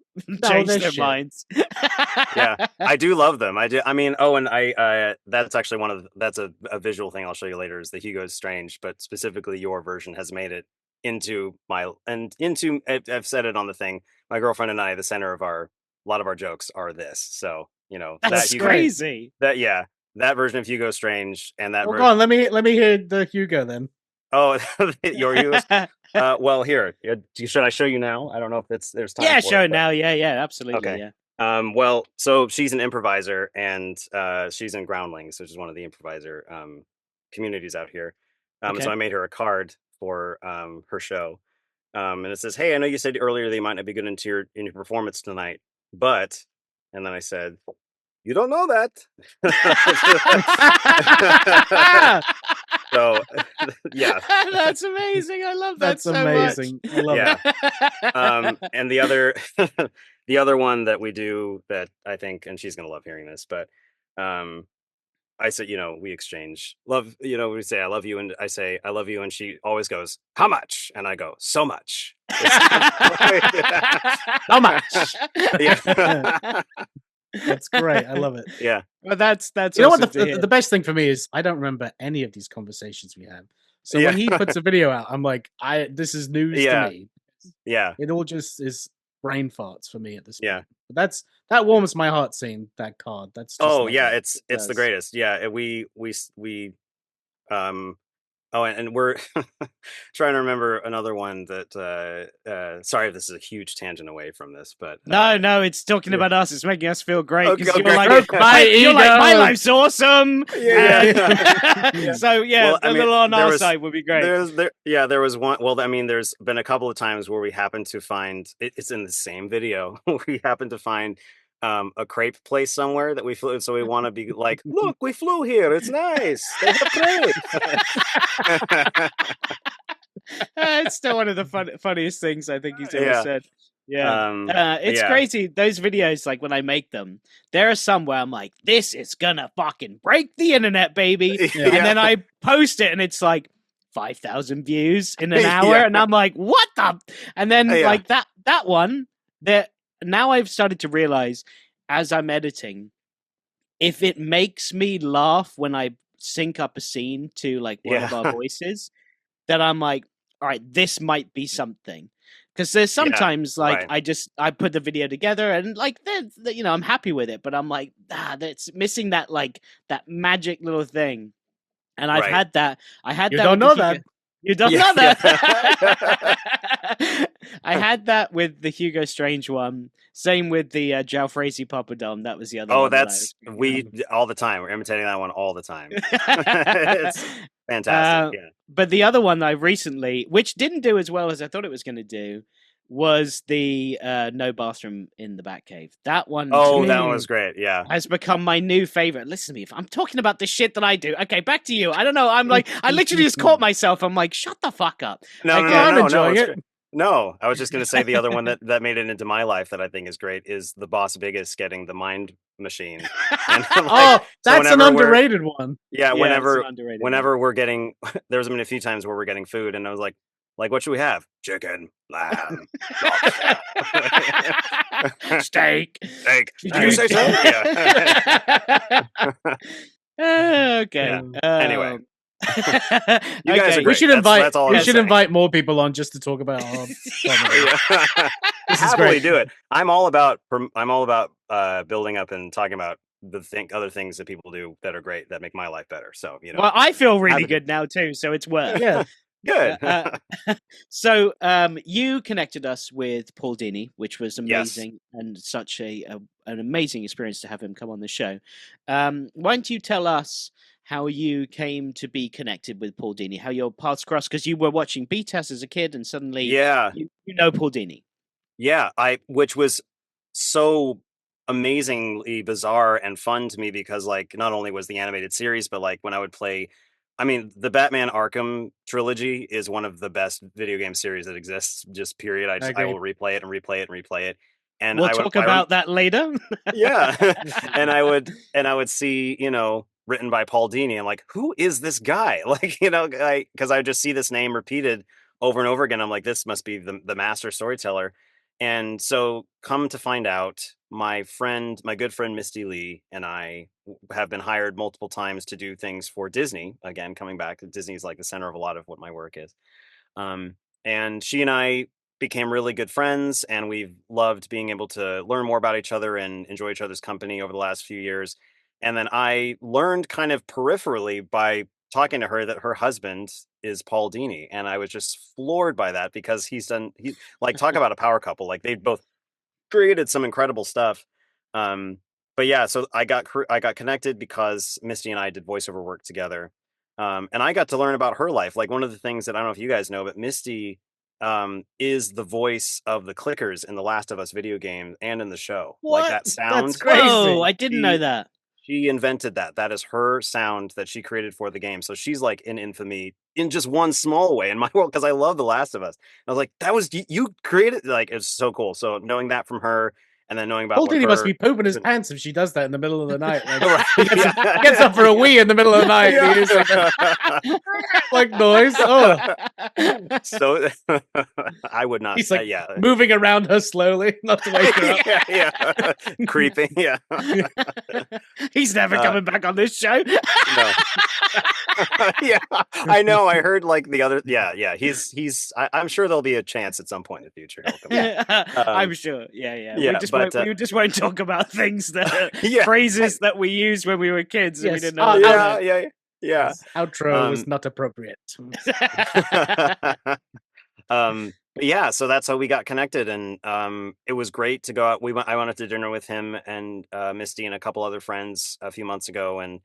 change their minds. Yeah, I do love them. I do. I mean, and I that's actually that's a visual thing I'll show you later is the Hugo Strange, but specifically your version has made it into I've said it on the thing. My girlfriend and I, the center of a lot of our jokes are this. So that's crazy. That version of Hugo Strange and that. Well, go on. Let me hear the Hugo then. Oh, your Hugo's. Well, here. Should I show you now? I don't know if there's time. Yeah, show it now. Yeah, absolutely. Okay. Yeah. Well, so she's an improviser and she's in Groundlings, which is one of the improviser communities out here. So I made her a card for her show, and it says, "Hey, I know you said earlier that you might not be good in your performance tonight, but," and then I said, "You don't know that." So, yeah, that's amazing. I love that. That's so amazing. Much. I love it. And the other one that we do that I think, and she's gonna love hearing this, but I said, we exchange love. We say I love you, and I say I love you, and she always goes, "How much?" And I go, "So much." How much? Yeah. That's great. I love it. Yeah. Well, that's you know what the best thing for me is I don't remember any of these conversations we have. So when he puts a video out, I'm like, this is news to me. Yeah. It all just is brain farts for me at this point. Yeah. But that warms my heart seeing that card. That's just it's the greatest. Yeah. We and we're trying to remember another one that sorry if this is a huge tangent away from this, but no, it's talking about us. It's making us feel great because you're like my life's awesome. Yeah. So a little on our side would be great. There was one. Well, I mean, there's been a couple of times where we happen to find it's in the same video. We happen to find a crepe place somewhere that we flew, so we want to be like, look, we flew here, it's nice, they have crepes. It's still one of the funniest things I think he's ever said. It's crazy, those videos, like when I make them, there are some where I'm like, this is gonna fucking break the internet, baby. And then I post it and it's like 5,000 views in an hour, and I'm like, what the? And then like that one that. Now I've started to realize as I'm editing, if it makes me laugh when I sync up a scene to like one of our voices, that I'm like, all right, this might be something. Because there's sometimes like I put the video together and like I'm happy with it, but I'm like, that's missing that like that magic little thing. And I've had that. You don't know that. You don't know that. I had that with the Hugo Strange one. Same with the Jalfrezi Papadom. That was the other one. Oh, that's all the time. We're imitating that one all the time. It's fantastic. But the other one I recently, which didn't do as well as I thought it was going to do, was the no bathroom in the Batcave. That one. Oh, that one was great. Yeah, has become my new favorite. Listen to me. If I'm talking about the shit that I do, okay, back to you. I don't know. I'm like, I literally just caught myself. I'm like, shut the fuck up. I'm enjoying it. No, I was just going to say the other one that made it into my life that I think is great is the Boss Biggest getting the mind machine. And that's an underrated one. Yeah, whenever we're getting, there's been a few times where we're getting food, and I was like, what should we have? Chicken, lamb, steak. Did you say so? Yeah. Okay. Yeah. Anyway. You guys are great. We should invite more people on just to talk about happily do it. I'm all about building up and talking about other things that people do that are great that make my life better. So well, I feel really good now too, so it's worth. Yeah. Good. So you connected us with Paul Dini, which was amazing and such an amazing experience to have him come on the show. Why don't you tell us how you came to be connected with Paul Dini, how your paths crossed, because you were watching BTAS as a kid and suddenly you know Paul Dini. Yeah, which was so amazingly bizarre and fun to me because not only was the animated series, but when I would play, the Batman Arkham trilogy is one of the best video game series that exists, just period. I will replay it and replay it and replay it. And we'll talk about that later. Yeah. and I would see, written by Paul Dini. I'm like, who is this guy? Because I just see this name repeated over and over again. I'm like, this must be the master storyteller. And so come to find out, my good friend Misty Lee and I have been hired multiple times to do things for Disney. Again, coming back, Disney is the center of a lot of what my work is. And she and I became really good friends, and we've loved being able to learn more about each other and enjoy each other's company over the last few years. And then I learned kind of peripherally by talking to her that her husband is Paul Dini, and I was just floored by that because he talk about a power couple. They both created some incredible stuff. But yeah, so I got connected because Misty and I did voiceover work together, and I got to learn about her life. One of the things that I don't know if you guys know, but Misty is the voice of the clickers in the Last of Us video game and in the show. What? That sound. That's crazy. Oh, I didn't know that. She invented that. That is her sound that she created for the game. So she's in infamy in just one small way in my world, because I love The Last of Us. I was like, that was you created. It's so cool. So knowing that from her, and then knowing about Paul Dini must be pooping his pants if she does that in the middle of the night. He gets up for a wee in the middle of the night. Yeah. Noise. Oh, so I would not. He's moving around her slowly, not to wake her up. Yeah. Creeping. Yeah. He's never coming back on this show. No. Yeah, I know. I heard the other. Yeah. He's. I'm sure there'll be a chance at some point in the future. I'm sure. Yeah. We just won't talk about things that phrases that we used when we were kids. Yes. And we didn't know. Yeah. Yes. Outro was not appropriate. Yeah, so that's how we got connected, and it was great to go out. I went out to dinner with him and Misty and a couple other friends a few months ago, and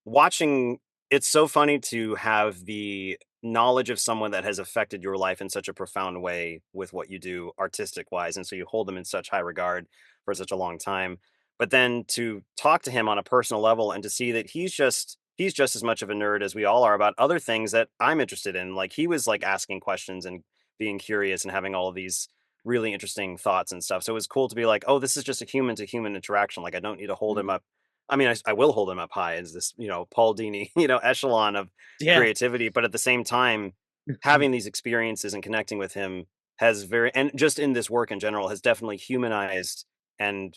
watching. It's so funny to have the knowledge of someone that has affected your life in such a profound way with what you do artistic wise, and so you hold them in such high regard for such a long time. But then to talk to him on a personal level and to see that he's just as much of a nerd as we all are about other things that I'm interested in. He was asking questions and being curious and having all of these really interesting thoughts and stuff. So it was cool to be oh, this is just a human to human interaction. I don't need to hold him up. I will hold him up high as this, Paul Dini, echelon of creativity. But at the same time, having these experiences and connecting with him and just in this work in general, has definitely humanized the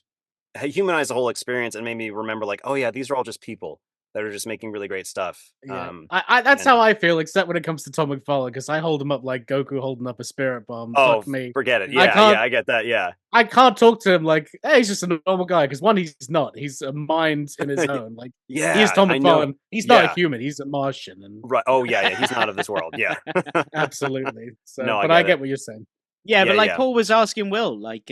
whole experience and made me remember oh yeah, these are all just people that are just making really great stuff. Yeah. That's how I feel, except when it comes to Tom McFarlane, because I hold him up like Goku holding up a spirit bomb. Oh, fuck me. Forget it. Yeah, I get that. Yeah. I can't talk to him hey, he's just a normal guy, because one, he's not. He's a mind in his own. He's Tom McFarlane. He's not a human. He's a Martian. Right. Oh, yeah. He's not of this world. Yeah. Absolutely. So, no, I get what you're saying. Yeah, but like Paul was asking Will, like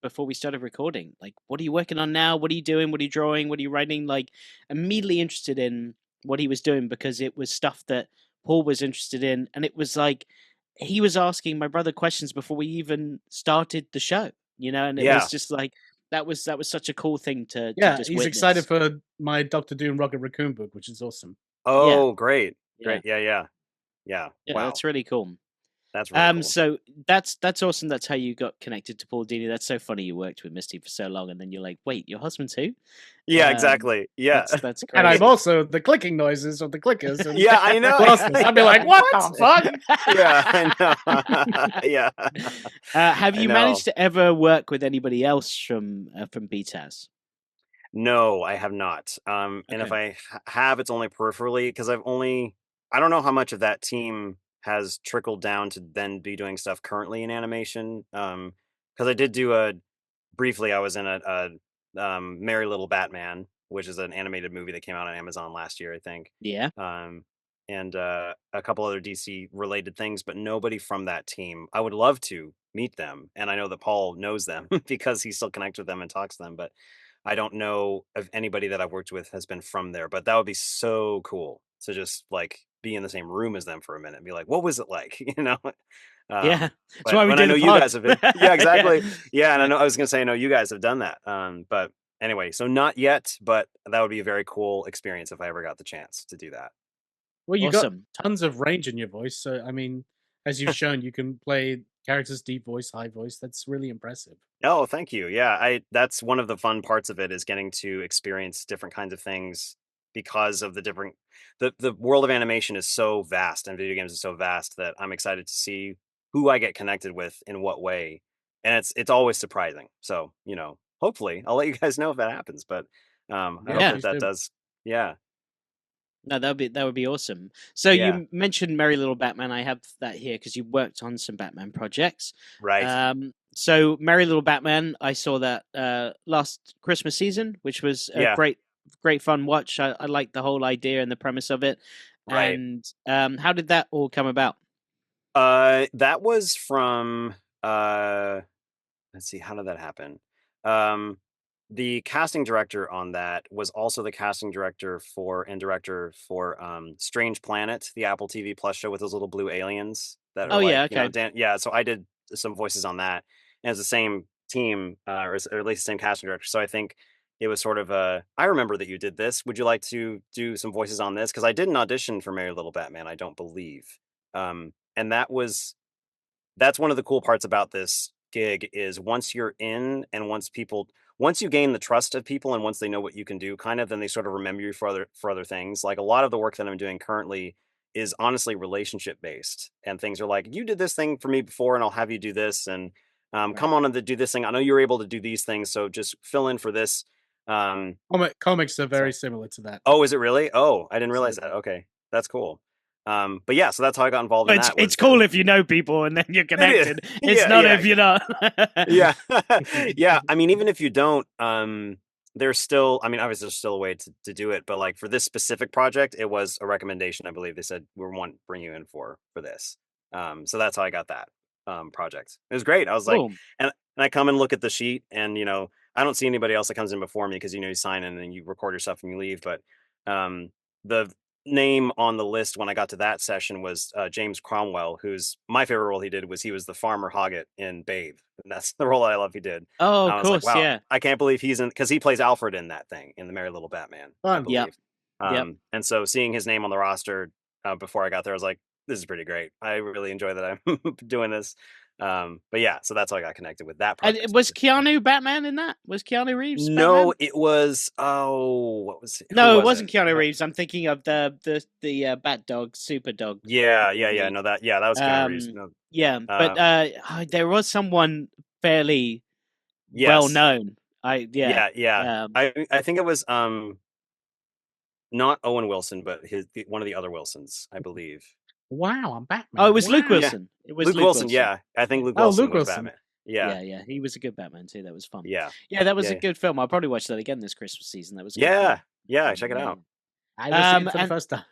before we started recording, like, what are you working on now? What are you doing? What are you drawing? What are you writing? Like, immediately interested in what he was doing because it was stuff that Paul was interested in, and it was like he was asking my brother questions before we even started the show, you know, and it was just like that was such a cool thing to just he's witness. Excited for my Doctor Doom Rocket Raccoon book, which is awesome. Oh, great. Yeah. Wow, that's really cool. That's really cool. So that's awesome. That's how you got connected to Paul Dini. That's so funny. You worked with Misty for so long, and then you're like, wait, your husband too? Yeah, exactly. Yeah, that's crazy. And I'm also the clicking noises of the clickers. And yeah, I know. I'd be like, what the fuck? Yeah, I know. Yeah. Have you managed to ever work with anybody else from BTAS? No, I have not. And if I have, it's only peripherally because I don't know how much of that team has trickled down to then be doing stuff currently in animation. Because I did do briefly, I was in a Merry Little Batman, which is an animated movie that came out on Amazon last year, I think. Yeah. And a couple other DC related things, but nobody from that team. I would love to meet them. And I know that Paul knows them because he still connects with them and talks to them, but I don't know if anybody that I've worked with has been from there, but that would be so cool to just like be in the same room as them for a minute and be like, what was it like? You know? Yeah. That's why we did. I know you guys have been. Yeah, exactly. Yeah. And I was going to say, I know you guys have done that. But anyway, so not yet, but that would be a very cool experience if I ever got the chance to do that. Well, you got tons of range in your voice. So, I mean, as you've shown, you can play characters deep voice, high voice. That's really impressive. Oh, thank you. Yeah, that's one of the fun parts of it is getting to experience different kinds of things because of the world of animation is so vast and video games is so vast that I'm excited to see who I get connected with in what way. And it's always surprising. So, you know, hopefully I'll let you guys know if that happens, but I hope that does. Yeah. No, that would be awesome. So you mentioned Merry Little Batman. I have that here because you worked on some Batman projects. Right. So Merry Little Batman, I saw that last Christmas season, which was a great fun watch. I liked the whole idea and the premise of it. Right. And how did that all come about? That was from let's see, how did that happen? The casting director on that was also the casting director and director for Strange Planet, the Apple TV Plus show with those little blue aliens that are you know, so I did some voices on that. And it's the same team, or at least the same casting director. So I think it was sort of I remember that you did this. Would you like to do some voices on this? Because I didn't audition for Merry Little Batman, I don't believe. And that's one of the cool parts about this gig is once you're in and once you gain the trust of people and once they know what you can do, kind of, then they sort of remember you for other things. Like a lot of the work that I'm doing currently is honestly relationship based, and things are like, you did this thing for me before and I'll have you do this, and come on and do this thing. I know you're able to do these things, so just fill in for this. Comics are very similar to that. Oh, is it really? Oh, I didn't realize that. Okay, that's cool. But yeah, so that's how I got involved in that. It's cool if you know people and then you're connected. It's not if you're not. Yeah. Yeah. I mean, even if you don't, there's still, I mean, obviously there's still a way to do it, but like for this specific project, it was a recommendation. I believe they said we want to bring you in for this. So that's how I got that project. It was great. I was like, and I come and look at the sheet, and you know, I don't see anybody else that comes in before me because you know you sign in and you record your stuff and you leave. But the name on the list when I got to that session was James Cromwell, who's my favorite role he did was he was the farmer Hoggett in Babe, and that's the role I love he did. Oh, of course, like, wow, yeah. I can't believe he's in, because he plays Alfred in that thing in the Merry Little Batman. I believe. And so seeing his name on the roster before I got there, I was like, this is pretty great. I really enjoy that I'm doing this. But yeah, so that's how I got connected with that project. And was Keanu Batman in that? Was Keanu Reeves No, Batman? it was what was it? No, it wasn't Keanu Reeves. I'm thinking of the Bat Dog, Super Dog. Yeah. No, that was Keanu Reeves. No. Yeah, but there was someone fairly well known. I think it was not Owen Wilson, but one of the other Wilsons, I believe. Wow, I'm Batman. Oh, it was Luke Wilson. Yeah. It was Luke Wilson. Yeah, I think Luke Wilson was Batman. Yeah, he was a good Batman too. That was fun. Yeah, that was a good film. I'll probably watch that again this Christmas season. That was yeah, check it out. I will see it for the first time.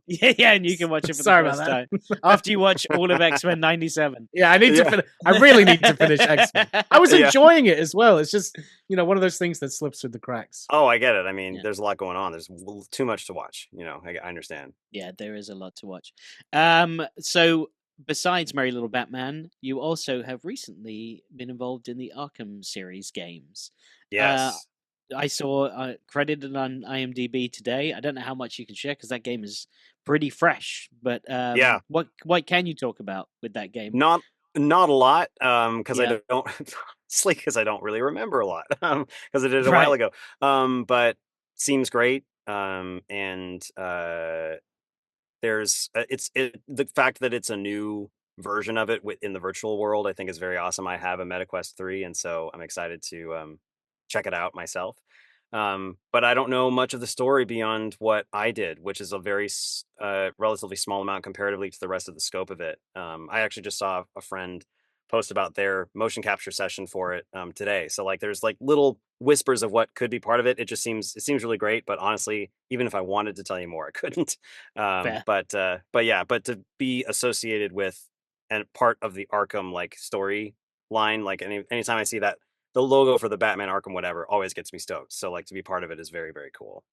Yeah, and you can watch it for the first time after you watch all of X-Men '97. Yeah, I need to finish. I really need to finish X-Men. I was enjoying it as well. It's just, one of those things that slips through the cracks. Oh, I get it. I mean, there's a lot going on. There's too much to watch. I understand. Yeah, there is a lot to watch. So besides Merry Little Batman, you also have recently been involved in the Arkham series games. Yes. I saw credited on IMDb today. I don't know how much you can share because that game is pretty fresh. But what can you talk about with that game? Not a lot, because I don't because I don't really remember a lot, because I did it a while ago. But seems great. And there's the fact that it's a new version of it in the virtual world, I think is very awesome. I have a MetaQuest 3, and so I'm excited to check it out myself. But I don't know much of the story beyond what I did, which is a very relatively small amount comparatively to the rest of the scope of it. I actually just saw a friend post about their motion capture session for it today. So like there's like little whispers of what could be part of it. It seems really great, but honestly, even if I wanted to tell you more, I couldn't. But to be associated with and part of the Arkham like story line, like anytime I see that the logo for the Batman Arkham whatever always gets me stoked. So like to be part of it is very, very cool.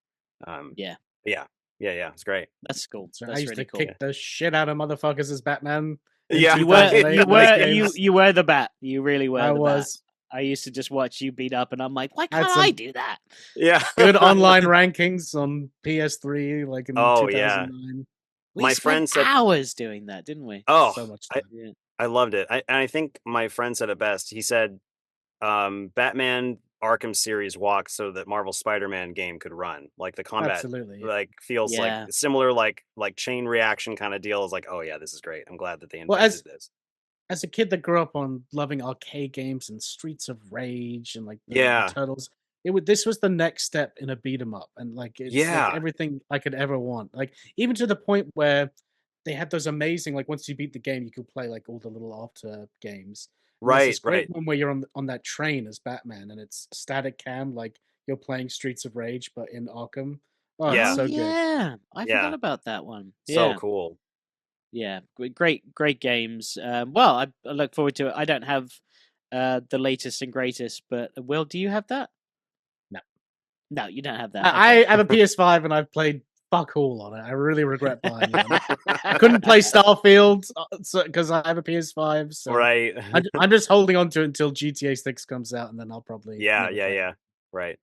Yeah, it's great. That's cool. So That's I used really to cool. kick the shit out of motherfuckers as Batman. Yeah, you were the Bat. You really were. I was. Bat. I used to just watch you beat up, and I'm like, why can't I do that? Yeah, good online rankings on PS3, like in 2009. We spent hours doing that, didn't we? Oh, so much time. I loved it. I think my friend said it best. He said, Batman Arkham series walked so that Marvel Spider-Man game could run. Like the combat like feels like similar, like chain reaction kind of deal. Is like, oh yeah, this is great. I'm glad that they invented this. As a kid that grew up on loving arcade games and Streets of Rage and like the Turtles, this was the next step in a beat 'em up, and like it's like everything I could ever want. Like even to the point where they had those amazing, like once you beat the game, you could play like all the little after games. Right. One where you're on that train as Batman, and it's static cam, like you're playing Streets of Rage, but in Arkham. Oh, yeah, so good. I forgot about that one. So cool. Yeah, great games. Well, I look forward to it. I don't have the latest and greatest, but Will, do you have that? No, you don't have that. I have a PS5 and I've played fuck all on it. I really regret buying one. I couldn't play Starfield because I have a PS5. So right. I'm just holding on to it until GTA 6 comes out, and then I'll probably Right.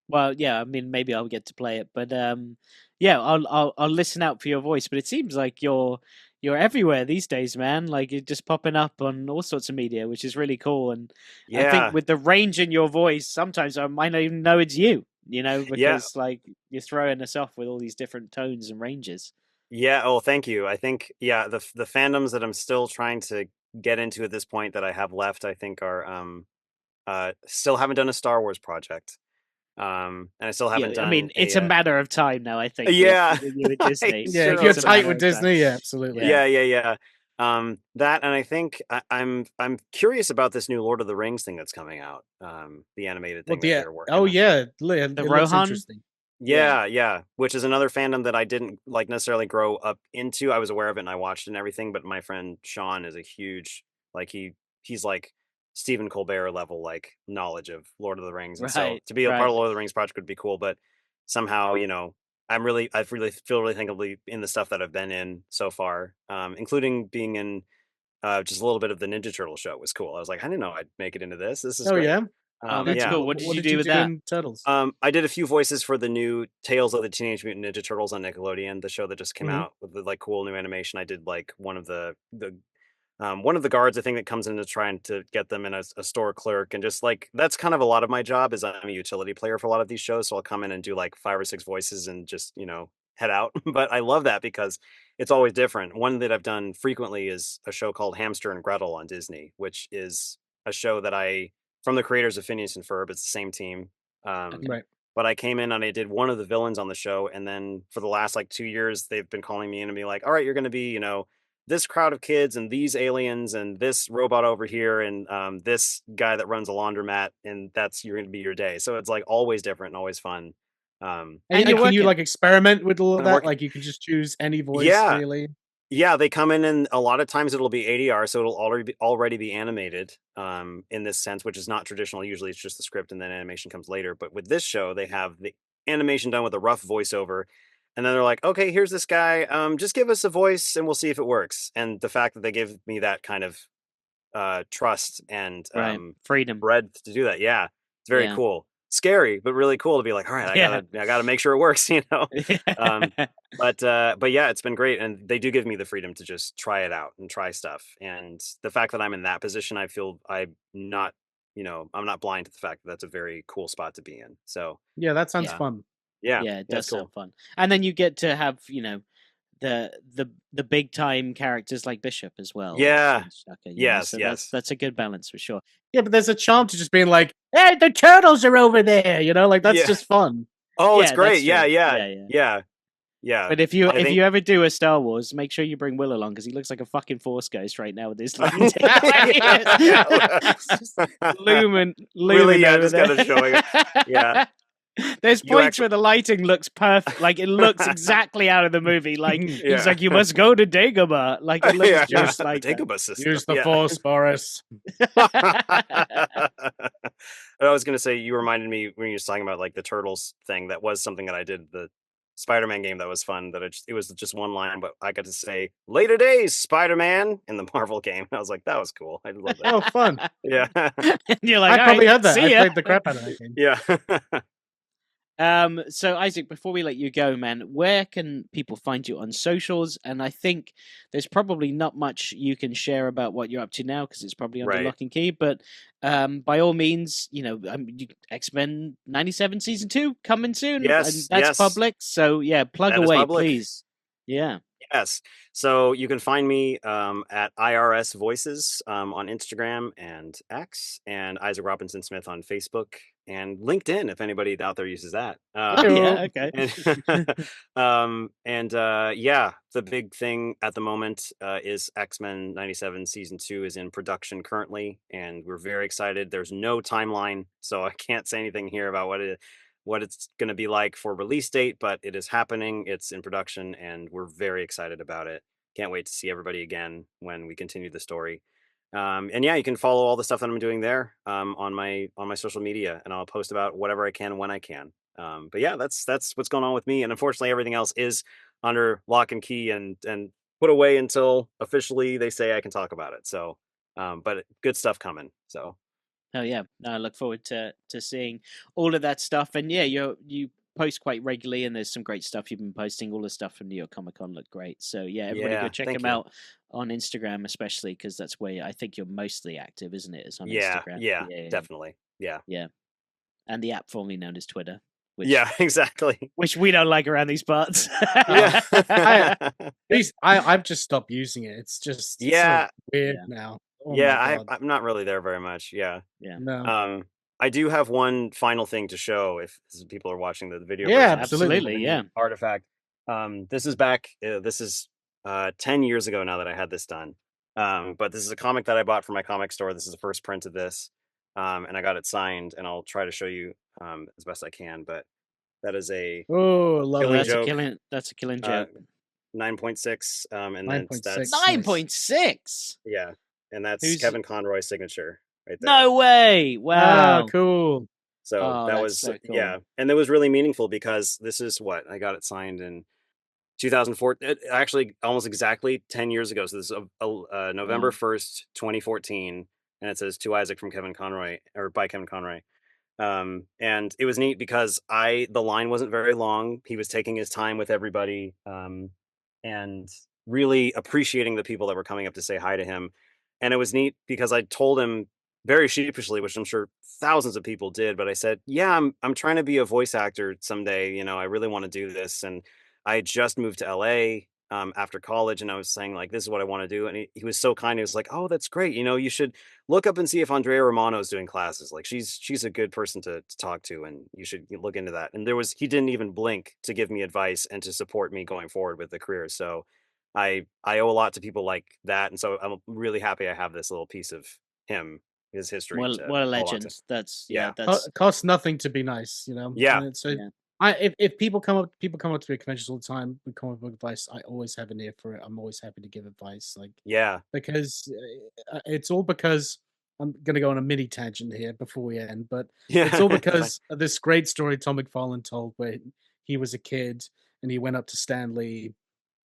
Well, yeah. I mean, maybe I'll get to play it, but I'll listen out for your voice. But it seems like you're everywhere these days, man. Like you're just popping up on all sorts of media, which is really cool. And I think with the range in your voice, sometimes I might not even know it's you. Because like you're throwing us off with all these different tones and ranges. Yeah. Oh, thank you. I think the fandoms that I'm still trying to get into at this point that I have left, I think are still haven't done a Star Wars project. And I still haven't done. I mean, it's a matter of time now. I think. Yeah. With you with Disney. Yeah, if you're tight with Disney, absolutely. Yeah. That, and I think I'm curious about this new Lord of the Rings thing that's coming out. The animated thing that they're working on. The Rohan. Interesting. Yeah, which is another fandom that I didn't like necessarily grow up into. I was aware of it and I watched it and everything, but my friend Sean is a huge, like he's like Stephen Colbert level like knowledge of Lord of the Rings, and so to be a part of Lord of the Rings project would be cool. But somehow, I feel really thankfully in the stuff that I've been in so far, including being in just a little bit of the Ninja Turtle show was cool. I was like, I didn't know I'd make it into this. This is great. Yeah. That's cool. What did you do with that? Turtles? I did a few voices for the new Tales of the Teenage Mutant Ninja Turtles on Nickelodeon, the show that just came out with the like cool new animation. I did like one of the guards, I think, that comes in to trying to get them in a store clerk, and just like that's kind of a lot of my job is I'm a utility player for a lot of these shows, so I'll come in and do like 5 or 6 voices and just head out. But I love that because it's always different. One that I've done frequently is a show called Hamster and Gretel on Disney, which is a show that from the creators of Phineas and Ferb. It's the same team. But I came in and I did one of the villains on the show, and then for the last like 2 years, they've been calling me in and be like, all right, you're going to be, this crowd of kids and these aliens and this robot over here and this guy that runs a laundromat, and you're going to be your day. So it's like always different and always fun. And can you like experiment with all of that? Like you can just choose any voice, really? Yeah, they come in, and a lot of times it'll be ADR, so it'll already be animated in this sense, which is not traditional. Usually it's just the script and then animation comes later. But with this show, they have the animation done with a rough voiceover, and then they're like, okay, here's this guy. Just give us a voice and we'll see if it works. And the fact that they give me that kind of trust and freedom breadth to do that, it's very cool. Scary, but really cool to be like, all right, I gotta make sure it works, you know. But yeah, it's been great, and they do give me the freedom to just try it out and try stuff. And the fact that I'm in that position, I feel I'm not blind to the fact that that's a very cool spot to be in. So yeah, that sounds fun. Yeah, it does sound fun. And then you get to have the big time characters like Bishop as well. Yes. That's a good balance for sure. Yeah, but there's a charm to just being like, hey, the turtles are over there, like that's just fun. Oh, it's great. Yeah. But if you ever do a Star Wars, make sure you bring Will along, because he looks like a fucking Force ghost right now with his like looming really, over just there. kind of showing it. Yeah. There's points where the lighting looks perfect, like it looks exactly out of the movie. Like he's like, "You must go to Dagobah." Like it looks just like the Dagobah system. Use the Force, Boris. I was gonna say, you reminded me when you were talking about like the Turtles thing. That was something that I did the Spider-Man game that was fun. That it was just one line, but I got to say "Later days, Spider-Man" in the Marvel game. I was like, that was cool. I love that. Oh, fun! Yeah, you're like, I probably had that. I played the crap out of that game. Yeah. So Isaac, before we let you go, man, where can people find you on socials? And I think there's probably not much you can share about what you're up to now, because it's probably under lock and key. But by all means, X-Men 97 season 2 coming soon. Yes, that's public. So yeah, plug away, please. Yeah. Yes. So you can find me at IRS Voices on Instagram and X, and Isaac Robinson Smith on Facebook and LinkedIn, if anybody out there uses that. Okay. The big thing at the moment is X-Men 97 season 2 is in production currently, and we're very excited. There's no timeline, so I can't say anything here about what it's going to be like for release date, but it is happening. It's in production, and we're very excited about it. Can't wait to see everybody again when we continue the story. You can follow all the stuff that I'm doing there on my social media, and I'll post about whatever I can when I can. But yeah, that's what's going on with me. And unfortunately, everything else is under lock and key and put away until officially they say I can talk about it. So, but good stuff coming. So. Oh yeah, I look forward to seeing all of that stuff. And yeah, you post quite regularly, and there's some great stuff you've been posting. All the stuff from New York Comic Con looked great. So yeah, everybody go check them out on Instagram, especially because that's where I think you're mostly active, isn't it? It's on Instagram. Yeah, definitely. Yeah. And the app formerly known as Twitter. Exactly. Which we don't like around these parts. I've just stopped using it. It's just weird now. Oh I'm not really there very much. Yeah. No. I do have one final thing to show if people are watching the video. Yeah, absolutely. Yeah. Artifact. This is back. This is 10 years ago now that I had this done. But this is a comic that I bought from my comic store. This is the first print of this, and I got it signed. And I'll try to show you as best I can. But that is a lovely. That's a killing joke. 9.6. And 9.6. that's 9.6. Yeah. And that's Kevin Conroy's signature right there. No way! Wow, cool. So that was so cool. And it was really meaningful because this is what I got it signed in 2004. Actually, almost exactly 10 years ago. So this is November 1st, 2014, and it says "To Isaac from Kevin Conroy" or by Kevin Conroy. And it was neat because the line wasn't very long. He was taking his time with everybody, and really appreciating the people that were coming up to say hi to him. And it was neat because I told him very sheepishly, which I'm sure thousands of people did, but I said, yeah, I'm trying to be a voice actor someday. I really want to do this. And I just moved to LA after college, and I was saying, like, this is what I want to do. And he was so kind. He was like, oh, that's great. You should look up and see if Andrea Romano's doing classes. Like, she's a good person to talk to, and you should look into that. And he didn't even blink to give me advice and to support me going forward with the career. So I owe a lot to people like that, and so I'm really happy I have this little piece of his history. What a legend! That's costs nothing to be nice, Yeah, If people come up to me at conventions all the time with comic book advice, I always have an ear for it. I'm always happy to give advice, because it's all because I'm gonna go on a mini tangent here before we end, but it's all because of this great story Tom McFarlane told where he was a kid and he went up to Stan Lee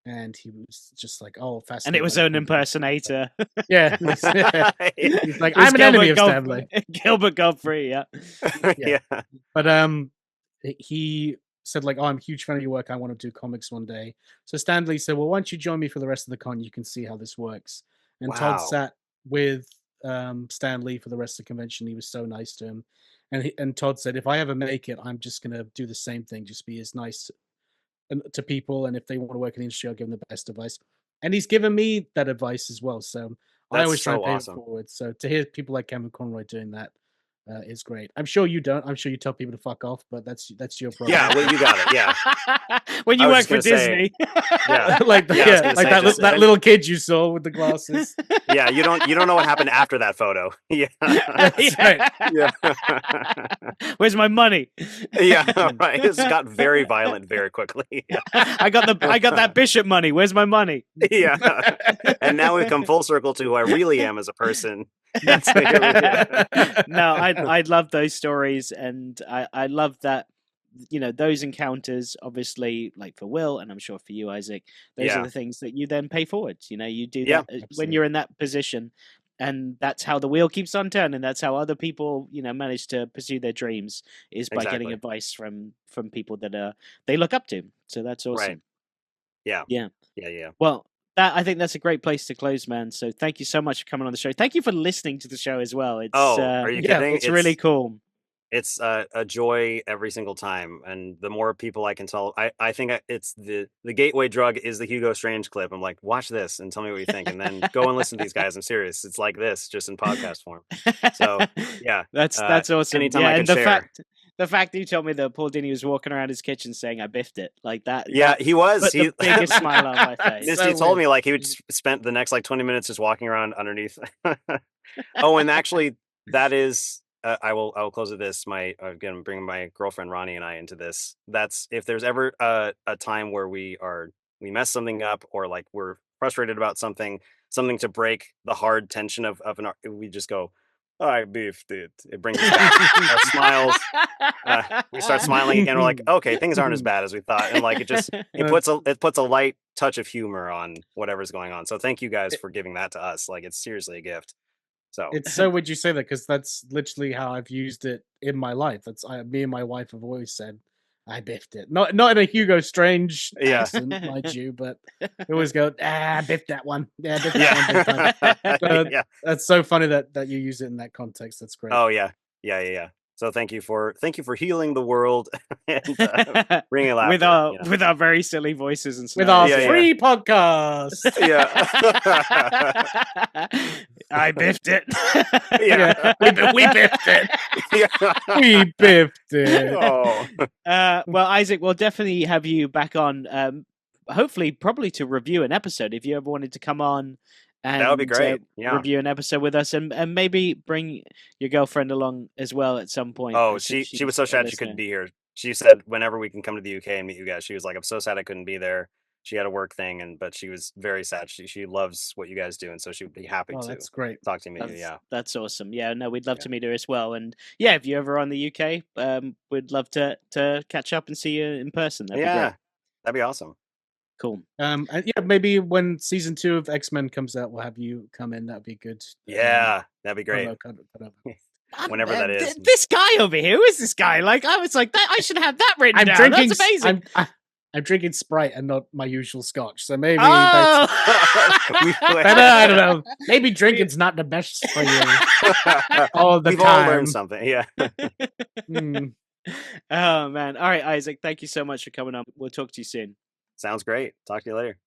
and he was just like, "Oh, fascinating!" And it was an impersonator. Yeah, he's like, "I'm an enemy of Stan Lee." Gilbert Godfrey, yeah. But he said like, "Oh, I'm a huge fan of your work. I want to do comics one day." So Stan Lee said, "Well, why don't you join me for the rest of the con? You can see how this works." And Todd sat with Stan Lee for the rest of the convention. He was so nice to him, and Todd said, "If I ever make it, I'm just gonna do the same thing. Just be as nice to people, and if they want to work in the industry, I'll give them the best advice." And he's given me that advice as well. So I always try and pay it forward. So to hear people like Kevin Conroy doing that is great. I'm sure you don't. I'm sure you tell people to fuck off, but that's your problem. Yeah, well, you got it. Yeah. When you work for Disney, that little kid you saw with the glasses. Yeah, you don't know what happened after that photo. Yeah, that's right. Yeah. Where's my money? Yeah, right. It got very violent very quickly. Yeah. I got that bishop money. Where's my money? Yeah, and now we've come full circle to who I really am as a person. No, I love those stories, and I love that, those encounters, obviously, like for Will, and I'm sure for you, Isaac, those are the things that you then pay forward. You do that when you're in that position, and that's how the wheel keeps on turning. That's how other people, manage to pursue their dreams, is by getting advice from people that they look up to. So that's awesome. Right. Yeah. Well, I think that's a great place to close, man. So thank you so much for coming on the show. Thank you for listening to the show as well. It's, are you kidding? It's really cool. It's a joy every single time, and the more people I can tell, I think it's the gateway drug is the Hugo Strange clip. I'm like, watch this and tell me what you think, and then go and listen to these guys. I'm serious. It's like this, just in podcast form. So yeah, that's awesome. Anytime I can share. The fact that you told me that Paul Dini was walking around his kitchen saying "I biffed it" like that. Yeah, he was. Put the biggest smile on my face. Misty told me like he would spent the next 20 minutes just walking around underneath. Oh, and actually, that is. I will close with this. Again, bringing my girlfriend Ronnie and I into this. That's if there's ever a time where we mess something up, or like we're frustrated about something to break the hard tension of an art, we just go, "I beefed it." It brings us back. Our smiles. We start smiling again. We're like, okay, things aren't as bad as we thought, and like it puts a light touch of humor on whatever's going on. So thank you guys for giving that to us. Like, it's seriously a gift. So it's so would you say that, because that's literally how I've used it in my life. Me and my wife have always said, "I biffed it." Not in a Hugo Strange accent, mind you, but we always go, "I biffed that one." Yeah, biffed that one. That's so funny that you use it in that context. That's great. Oh yeah. So thank you for healing the world and bringing laughter with our very silly voices and stuff. With our free podcast. Yeah. I biffed it. We biffed it. We biffed it. Oh. Well, Isaac, we'll definitely have you back on. Hopefully, probably to review an episode if you ever wanted to come on. And, that would be great. Review an episode with us, and maybe bring your girlfriend along as well at some point. Oh, she was so sad she couldn't be here. She said whenever we can come to the UK and meet you guys, she was like, "I'm so sad I couldn't be there." She had a work thing, but she was very sad. She loves what you guys do, and so she would be happy to. That's great. Talk to me. That's awesome. Yeah, no, we'd love to meet her as well. And yeah, if you're ever on the UK, we'd love to catch up and see you in person. That'd be great. That'd be awesome. Cool. And maybe when season 2 of X-Men comes out, we'll have you come in. That'd be good. Yeah, that'd be great. Whenever that is. This guy over here, who is this guy? Like, I was like, I should have that written down. That's amazing. I'm drinking Sprite and not my usual Scotch, so maybe I don't know. Maybe drinking's not the best for you all the We've time. All learned something, yeah. Oh man! All right, Isaac. Thank you so much for coming on. We'll talk to you soon. Sounds great. Talk to you later.